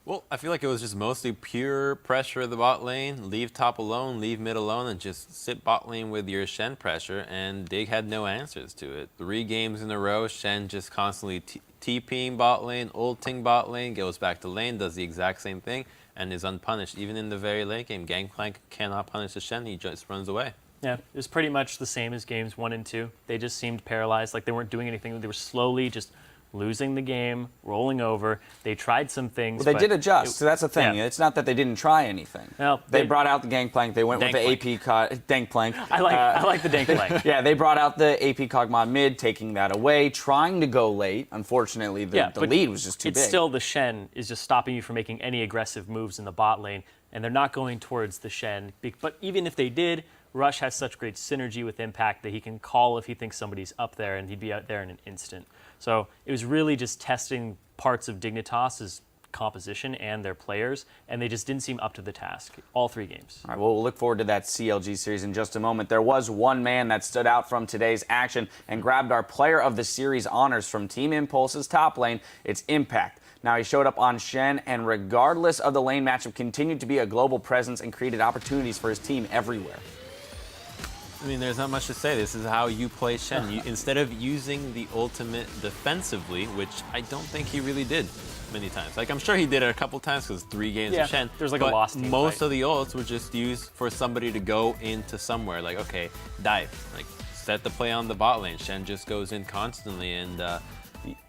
Well, I feel like it was just mostly pure pressure of the bot lane. Leave top alone, leave mid alone, and just sit bot lane with your Shen pressure, and Dig had no answers to it. 3 games in a row, Shen just constantly TPing bot lane, ulting bot lane, goes back to lane, does the exact same thing, and is unpunished. Even in the very late game, Gangplank cannot punish the Shen, he just runs away. Yeah, it was pretty much the same as games 1 and 2. They just seemed paralyzed, like they weren't doing anything. They were slowly just losing the game, rolling over. They tried some things. Well, they but did adjust, so that's the thing. Yeah. It's not that they didn't try anything. No, they brought out the Gangplank. They went with the AP Gangplank. I like the Gangplank. Yeah, they brought out the AP Kog'Maw mid, taking that away, trying to go late. Unfortunately, the lead was just too big. It's still the Shen is just stopping you from making any aggressive moves in the bot lane, and they're not going towards the Shen. But even if they did, Rush has such great synergy with Impact that he can call if he thinks somebody's up there, and he'd be out there in an instant. So it was really just testing parts of Dignitas's composition and their players, and they just didn't seem up to the task all 3 games. All right, well, we'll look forward to that CLG series in just a moment. There was one man that stood out from today's action and grabbed our Player of the Series honors from Team Impulse's top lane. It's Impact. Now, he showed up on Shen, and regardless of the lane matchup, continued to be a global presence and created opportunities for his team everywhere. I mean, there's not much to say. This is how you play Shen. Instead of using the ultimate defensively, which I don't think he really did many times. Like, I'm sure he did it a couple times because 3 games of Shen. There's like a lost team most fight. of the ults were just used for somebody to go into somewhere. Like, okay, dive. Like, set the play on the bot lane. Shen just goes in constantly. And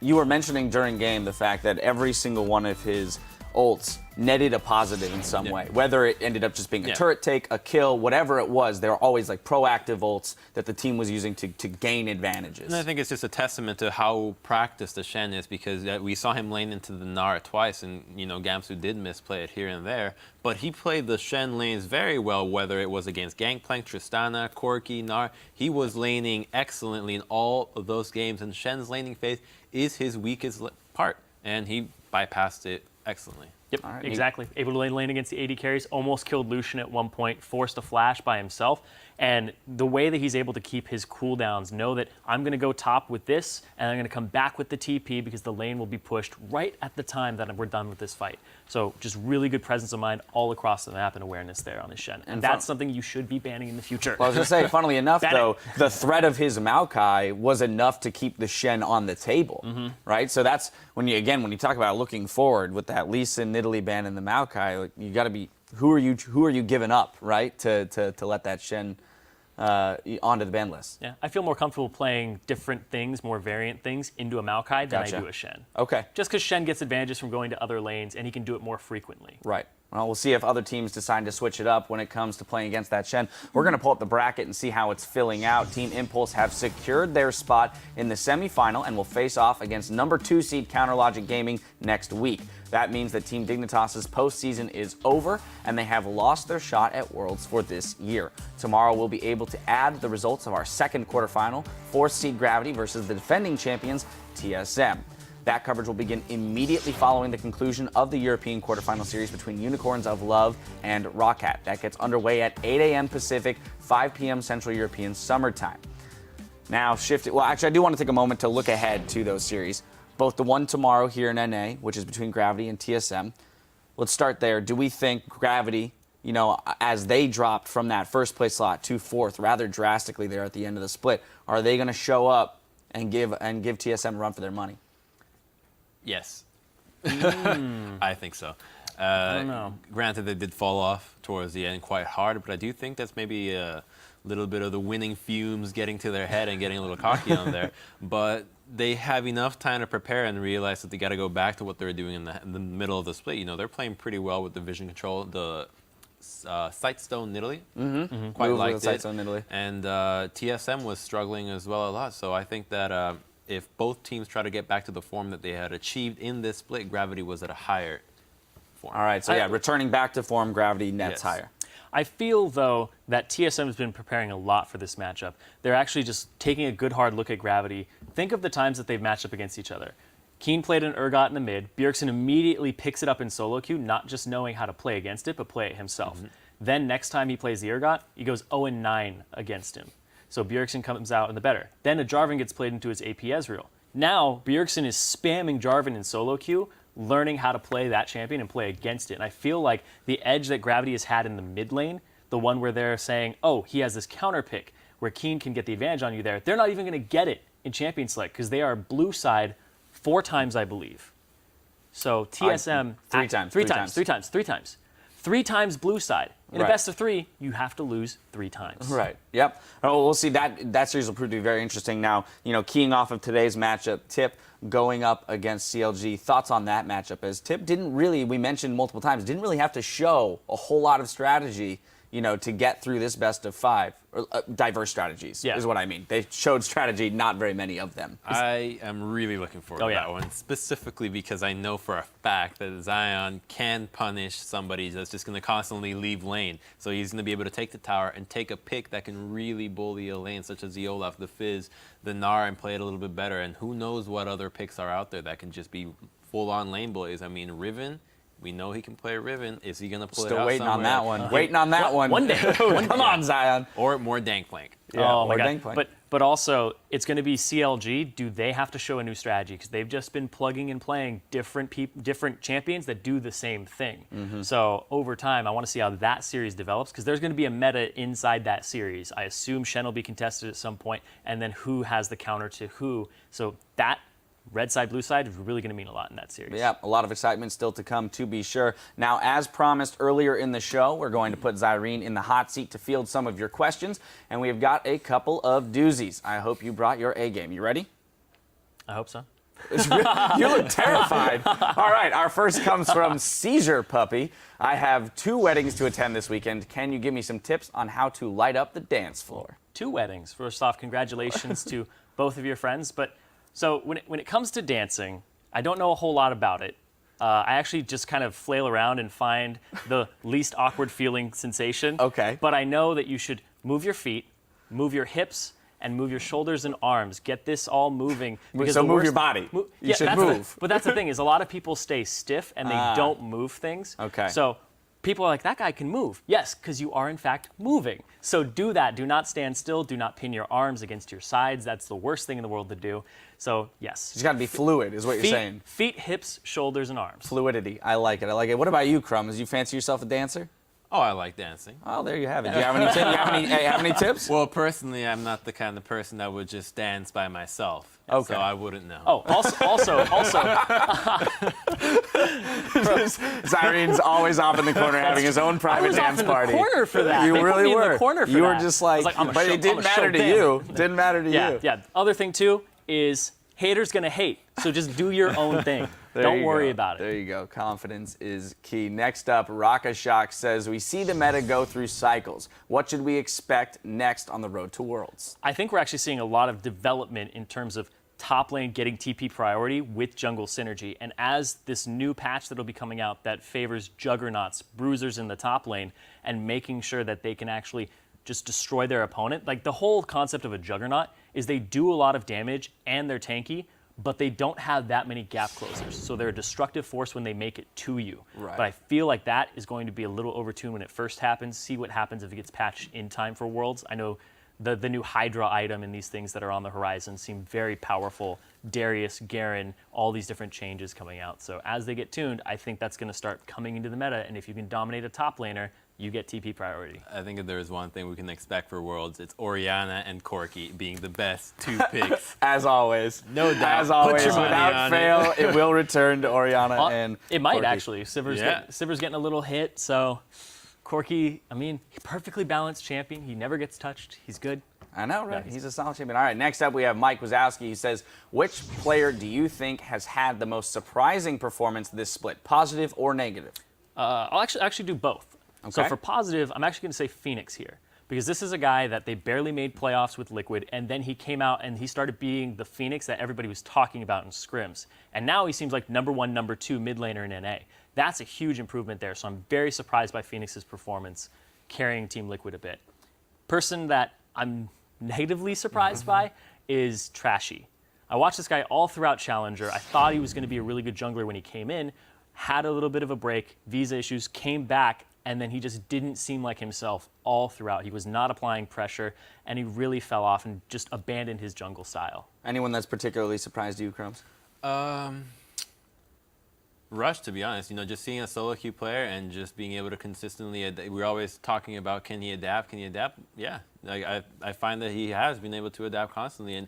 you were mentioning during game the fact that every single one of his ults netted a positive in some way, whether it ended up just being a turret take, a kill, whatever it was. They were always like proactive ults that the team was using to gain advantages. And I think it's just a testament to how practiced the Shen is, because we saw him lane into the Nara twice, and Gamsu did misplay it here and there, but he played the Shen lanes very well, whether it was against Gangplank, Tristana, Corki, Nara. He was laning excellently in all of those games, and Shen's laning phase is his weakest part, and he bypassed it excellently. Yep, exactly. Able to lane against the AD carries, almost killed Lucian at one point, forced a flash by himself. And the way that he's able to keep his cooldowns, know that I'm going to go top with this, and I'm going to come back with the TP because the lane will be pushed right at the time that we're done with this fight. So just really good presence of mind all across the map and awareness there on his Shen. And that's something you should be banning in the future. Well, I was going to say, funnily enough, though, the threat of his Maokai was enough to keep the Shen on the table, right? So that's when you talk about looking forward with that Lee Sin, Nidalee ban and the Maokai, like, you got to be, who are you giving up, right, to let that Shen onto the ban list? Yeah, I feel more comfortable playing different things, more variant things into a Maokai than I do a Shen. Okay. Just because Shen gets advantages from going to other lanes, and he can do it more frequently. Right. Well, we'll see if other teams decide to switch it up when it comes to playing against that Shen. We're going to pull up the bracket and see how it's filling out. Team Impulse have secured their spot in the semifinal and will face off against number 2 seed Counterlogic Gaming next week. That means that Team Dignitas's postseason is over, and they have lost their shot at Worlds for this year. Tomorrow, we'll be able to add the results of our second quarterfinal, 4th seed Gravity versus the defending champions, TSM. That coverage will begin immediately following the conclusion of the European quarterfinal series between Unicorns of Love and Roccat. That gets underway at 8 a.m. Pacific, 5 p.m. Central European summertime. Now, I do want to take a moment to look ahead to those series. Both the one tomorrow here in NA, which is between Gravity and TSM. Let's start there. Do we think Gravity, as they dropped from that first place slot to 4th rather drastically there at the end of the split, are they going to show up and give TSM a run for their money? Yes. I think so. I don't know. Granted, they did fall off towards the end quite hard, but I do think that's maybe a little bit of the winning fumes getting to their head and getting a little cocky on there. But they have enough time to prepare and realize that they got to go back to what they were doing in the middle of the split. They're playing pretty well with the vision control. The Sightstone Nidalee, quite liked it. Sightstone Nidalee. And TSM was struggling as well a lot. So I think that if both teams try to get back to the form that they had achieved in this split, Gravity was at a higher form. All right, so returning back to form, Gravity nets higher. I feel, though, that TSM has been preparing a lot for this matchup. They're actually just taking a good hard look at Gravity. Think of the times that they've matched up against each other. Keen played an Urgot in the mid. Bjergsen immediately picks it up in solo queue, not just knowing how to play against it, but play it himself. Then next time he plays the Urgot, he goes 0-9 against him. So Bjergsen comes out in the better. Then a Jarvan gets played into his AP Ezreal. Now Bjergsen is spamming Jarvan in solo queue, learning how to play that champion and play against it. And I feel like the edge that Gravity has had in the mid lane, the one where they're saying, oh, he has this counter pick where Keen can get the advantage on you there, they're not even going to get it in Champion Select because they are blue side 4 times, I believe. So TSM... 3 times. 3 times blue side. In a best of 3, you have to lose 3 times. Right. Yep. Oh, we'll see. That series will prove to be very interesting. Now, keying off of today's matchup, Tip going up against CLG. Thoughts on that matchup? As Tip didn't really, we mentioned multiple times, didn't really have to show a whole lot of strategy, to get through this best of 5. Or, diverse strategies is what I mean. They showed strategy, not very many of them. I am really looking forward to that one, specifically because I know for a fact that Zion can punish somebody that's just going to constantly leave lane. So he's going to be able to take the tower and take a pick that can really bully a lane, such as the Olaf, the Fizz, the Gnar, and play it a little bit better. And who knows what other picks are out there that can just be full-on lane bullies. I mean, Riven. We know he can play Riven. Is he going to pull it out Still waiting on somewhere? that one. Waiting on that one. One day. Come on, Zion. Or more Gangplank. Yeah, oh my or God. Gangplank. But also, it's going to be CLG. Do they have to show a new strategy? Because they've just been plugging and playing different champions that do the same thing. So over time, I want to see how that series develops, because there's going to be a meta inside that series. I assume Shen will be contested at some point, and then who has the counter to who. So that red side, blue side is really going to mean a lot in that series. Yeah, a lot of excitement still to come, to be sure. Now, as promised earlier in the show, we're going to put Zyrene in the hot seat to field some of your questions, and we've got a couple of doozies. I hope you brought your A game. You ready? I hope so. You look terrified. All right, our first comes from Seizure Puppy. I have 2 weddings to attend this weekend. Can you give me some tips on how to light up the dance floor? 2 weddings. First off, congratulations to both of your friends. But so when it comes to dancing, I don't know a whole lot about it. I actually just kind of flail around and find the least awkward feeling sensation. Okay. But I know that you should move your feet, move your hips, and move your shoulders and arms. Get this all moving. So move your body. You should move. But that's the thing, is a lot of people stay stiff and they don't move things. Okay. So people are like, that guy can move. Yes, because you are in fact moving. So do that. Do not stand still. Do not pin your arms against your sides. That's the worst thing in the world to do. So yes. It's got to be fluid, is what you're saying. Feet, hips, shoulders, and arms. Fluidity. I like it. I like it. What about you, Crumbs? You fancy yourself a dancer? Oh, I like dancing. Oh, there you have it. Do you have any tips? Well, personally, I'm not the kind of person that would just dance by myself. Okay. So I wouldn't know. Oh, also. Zyrene's always off in the corner having his own private dance party. I was off in the corner for that. You They really put me were. in the corner for you were that. just I was like, I'm but it didn't matter to you. Didn't matter to you. Yeah. Other thing too is haters gonna hate. So just do your own thing. Don't worry about it. There you go. Confidence is key. Next up, Rakashak says, we see the meta go through cycles. What should we expect next on the road to Worlds? I think we're actually seeing a lot of development in terms of top lane getting TP priority with jungle synergy. And as this new patch that'll be coming out that favors juggernauts, bruisers in the top lane, and making sure that they can actually just destroy their opponent. Like, the whole concept of a juggernaut is they do a lot of damage and they're tanky, but they don't have that many gap closers. So they're a destructive force when they make it to you. Right. But I feel like that is going to be a little overtuned when it first happens. See what happens if it gets patched in time for Worlds. I know the new Hydra item and these things that are on the horizon seem very powerful. Darius, Garen, all these different changes coming out. So as they get tuned, I think that's going to start coming into the meta. And if you can dominate a top laner, you get TP priority. I think if there's one thing we can expect for Worlds, it's Orianna and Corki being the best 2 picks. As always. No doubt. As always, Put your money without on fail, it will return to Orianna and It might Corki. actually. Sivir's getting a little hit, so Corki, I mean, perfectly balanced champion. He never gets touched. He's good. I know, right? Yeah, He's a solid champion. All right, next up we have Mike Wazowski. He says, which player do you think has had the most surprising performance this split, positive or negative? I'll actually do both. Okay. So for positive, I'm actually going to say Phoenix here, because this is a guy that they barely made playoffs with Liquid, and then he came out and he started being the Phoenix that everybody was talking about in scrims. And now he seems like number 1, number 2 mid laner in NA. That's a huge improvement there, so I'm very surprised by Phoenix's performance carrying Team Liquid a bit. Person that I'm negatively surprised by is Trashy. I watched this guy all throughout Challenger. I thought he was going to be a really good jungler when he came in, had a little bit of a break, visa issues, came back, and then he just didn't seem like himself all throughout. He was not applying pressure, and he really fell off and just abandoned his jungle style. Anyone that's particularly surprised you, Crumbs? Rush, to be honest, just seeing a solo queue player and just being able to consistently we're always talking about, can he adapt? Yeah, I find that he has been able to adapt constantly, and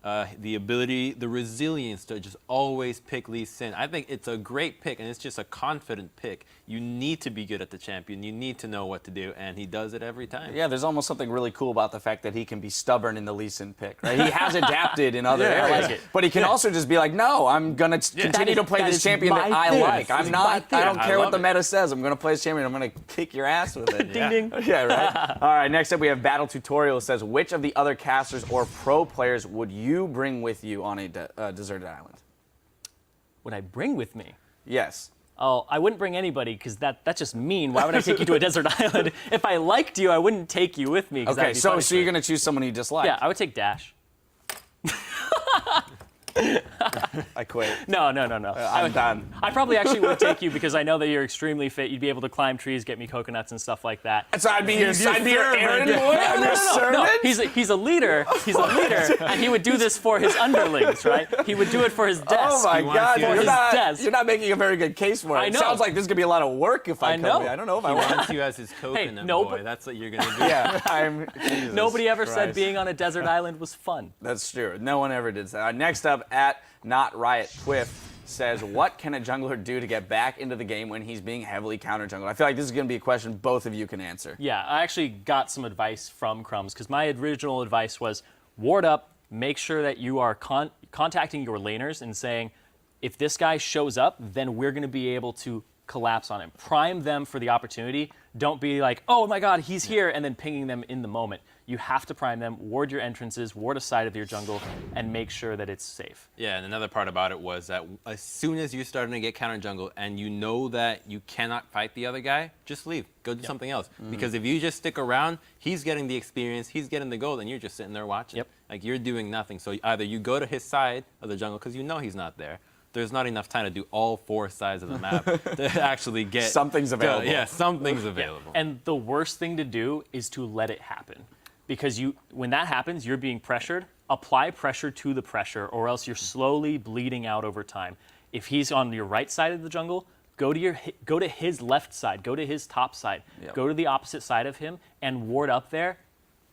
the ability, the resilience to just always pick Lee Sin. I think it's a great pick, and it's just a confident pick. You need to be good at the champion. You need to know what to do, and he does it every time. Yeah, there's almost something really cool about the fact that he can be stubborn in the Lee Sin pick. Right? He has adapted in other I areas, like it. but he can also just be like, no, I'm gonna continue to play that this is champion that my I thing. like. I'm It's not. my thing. I don't I care what love the it. meta says. I'm gonna play this champion. I'm gonna kick your ass with it. Ding ding. Yeah, right. All right. Next up, we have Battle Tutorial. It says, which of the other casters or pro players would you bring with you on a deserted island? Would I bring with me? Yes. Oh, I wouldn't bring anybody because that's just mean. Why would I take you to a desert island? If I liked you, I wouldn't take you with me. 'Cause Okay. that'd be So punishment. you're gonna choose someone you dislike. Yeah, I would take Dash. I quit. No. I'm done. I probably actually would take you because I know that you're extremely fit. You'd be able to climb trees, get me coconuts and stuff like that. So I'd be your errand boy. I'm your No, servant. he's a leader. He's a leader, and he would do this for his underlings, right? He would do it for his desk. Oh my wants God! you- You're not making a very good case for it. I It know. sounds like this is gonna be a lot of work if I come. know. I don't know if I He want. wants you as his coconut no, boy. but- That's what you're going to do. Yeah, I'm. Jesus Nobody ever said Christ. being on a desert island was fun. That's true. No one ever did that. Next up, at Not Riot Twiff says, what can a jungler do to get back into the game when he's being heavily counter jungled? I feel like this is going to be a question both of you can answer. Yeah, I actually got some advice from Crumbs because my original advice was ward up, make sure that you are contacting your laners and saying, if this guy shows up, then we're going to be able to collapse on him. Prime them for the opportunity. Don't be like, oh my God, he's here, and then pinging them in the moment. You have to prime them, ward your entrances, ward a side of your jungle, and make sure that it's safe. Yeah, and another part about it was that as soon as you're starting to get counter jungle and you know that you cannot fight the other guy, just leave. Go do something else. Because if you just stick around, he's getting the experience, he's getting the gold, and you're just sitting there watching. Yep. Like, you're doing nothing. So either you go to his side of the jungle because you know he's not there. There's not enough time to do all 4 sides of the map to actually get... Something's available. Yeah, something's available. And the worst thing to do is to let it happen. Because when that happens, you're being pressured. Apply pressure to the pressure, or else you're slowly bleeding out over time. If he's on your right side of the jungle, go to his left side, go to his top side, go to the opposite side of him, and ward up there.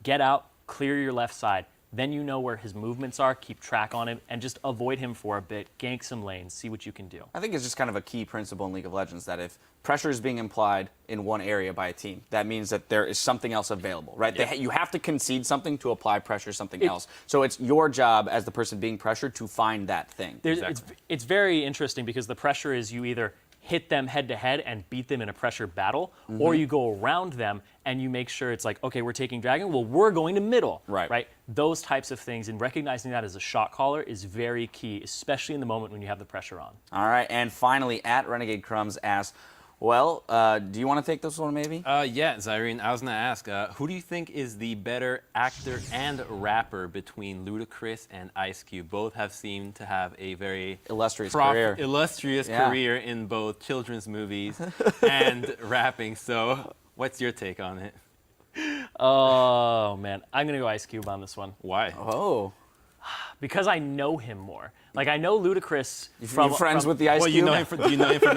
Get out, clear your left side. Then you know where his movements are, keep track on him, and just avoid him for a bit, gank some lanes, see what you can do. I think it's just kind of a key principle in League of Legends that if pressure is being implied in one area by a team, that means that there is something else available, right? Yeah. You have to concede something to apply pressure something else. So it's your job as the person being pressured to find that thing. It's very interesting because the pressure is you either hit them head to head and beat them in a pressure battle, or you go around them and you make sure it's like, okay, we're taking dragon, well, we're going to middle, right? Those types of things, and recognizing that as a shot caller is very key, especially in the moment when you have the pressure on. All right, and finally, at Renegade Crumbs asks, well, do you want to take this one maybe? Yeah, Zyrene, I was going to ask, who do you think is the better actor and rapper between Ludacris and Ice Cube? Both have seemed to have a very Illustrious career. Career in both children's movies and rapping. So what's your take on it? Oh, man. I'm going to go Ice Cube on this one. Why? Oh. Because I know him more. Like, I know Ludacris You're friends with the Ice Well, Cube? you know him from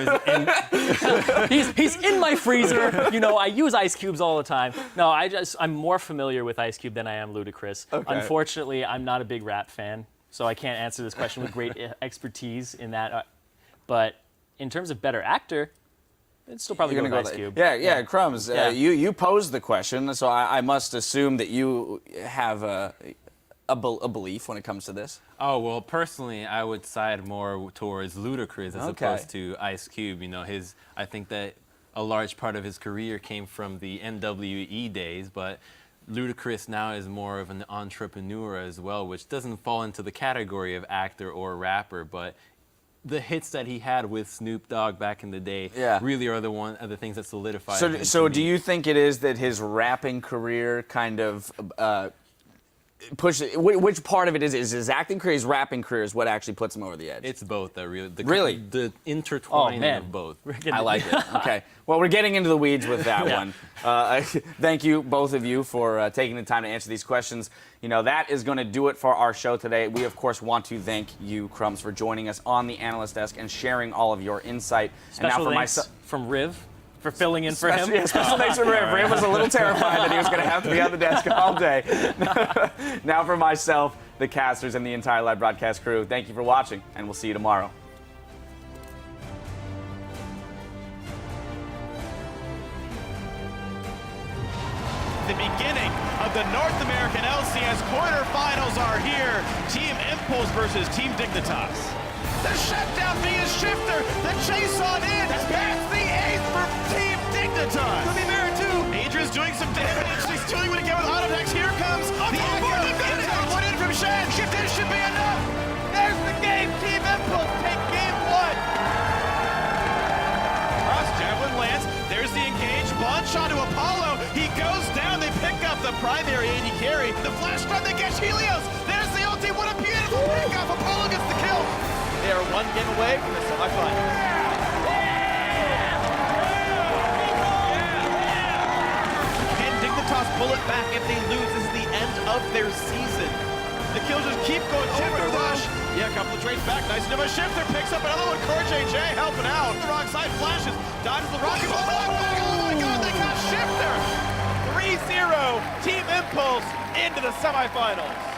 his... he's in my freezer. You know, I use ice cubes all the time. No, I'm more familiar with Ice Cube than I am Ludacris. Okay. Unfortunately, I'm not a big rap fan, so I can't answer this question with great expertise in that. But in terms of better actor, it's still probably going to go Ice Cube. Yeah, Crumbs. Yeah. You posed the question, so I must assume that you have a belief when it comes to this. Oh, well, personally, I would side more towards Ludacris as opposed to Ice Cube. You know, I think that a large part of his career came from the NWE days, but Ludacris now is more of an entrepreneur as well, which doesn't fall into the category of actor or rapper, but the hits that he had with Snoop Dogg back in the day really are the things that solidified him. So do you think it is that his rapping career kind of which part of it is his acting career, his rapping career is what actually puts him over the edge? It's both, really. The intertwining of both. I like it. Okay. Well, we're getting into the weeds with that one. Thank you, both of you, for taking the time to answer these questions. You know, that is going to do it for our show today. We, of course, want to thank you, Crumbs, for joining us on the analyst desk and sharing all of your insight. Special thanks from Riv for filling in for him. Yeah, special thanks for Riv. Riv was a little terrified that he was going to have to be on the desk all day. Now for myself the casters, and the entire live broadcast crew. Thank you for watching, and we'll see you tomorrow. The beginning of the North American LCS quarterfinals are here. Team Impulse versus Team Dignitas. The shutdown via Shifter, the chase on in. That's the ace for Team Dignitas. Could be Mara too. Adria's doing some damage. She's doing it again with Autodex. Here comes the echo. One in from Shen. Shift in should be enough. There's the game. Team Impulse take game one. Cross javelin lands. There's the engage. Launch onto Apollo. He goes down. They pick up the primary AD carry. The flash strike. They get Helios. There's the ulti. What a beautiful pick off. Apollo gets the kill. They are one game away from the semifinals. Can Dignitas pull it back if they lose? This is the end of their season. The kills just keep going. Shifter rush. Yeah, a couple of trades back. Nice enough. Shifter picks up another one. Core JJ helping out. The wrong side flashes. Dodges the rocket. Oh my God, they got Shifter. 3-0. Team Impulse into the semifinals.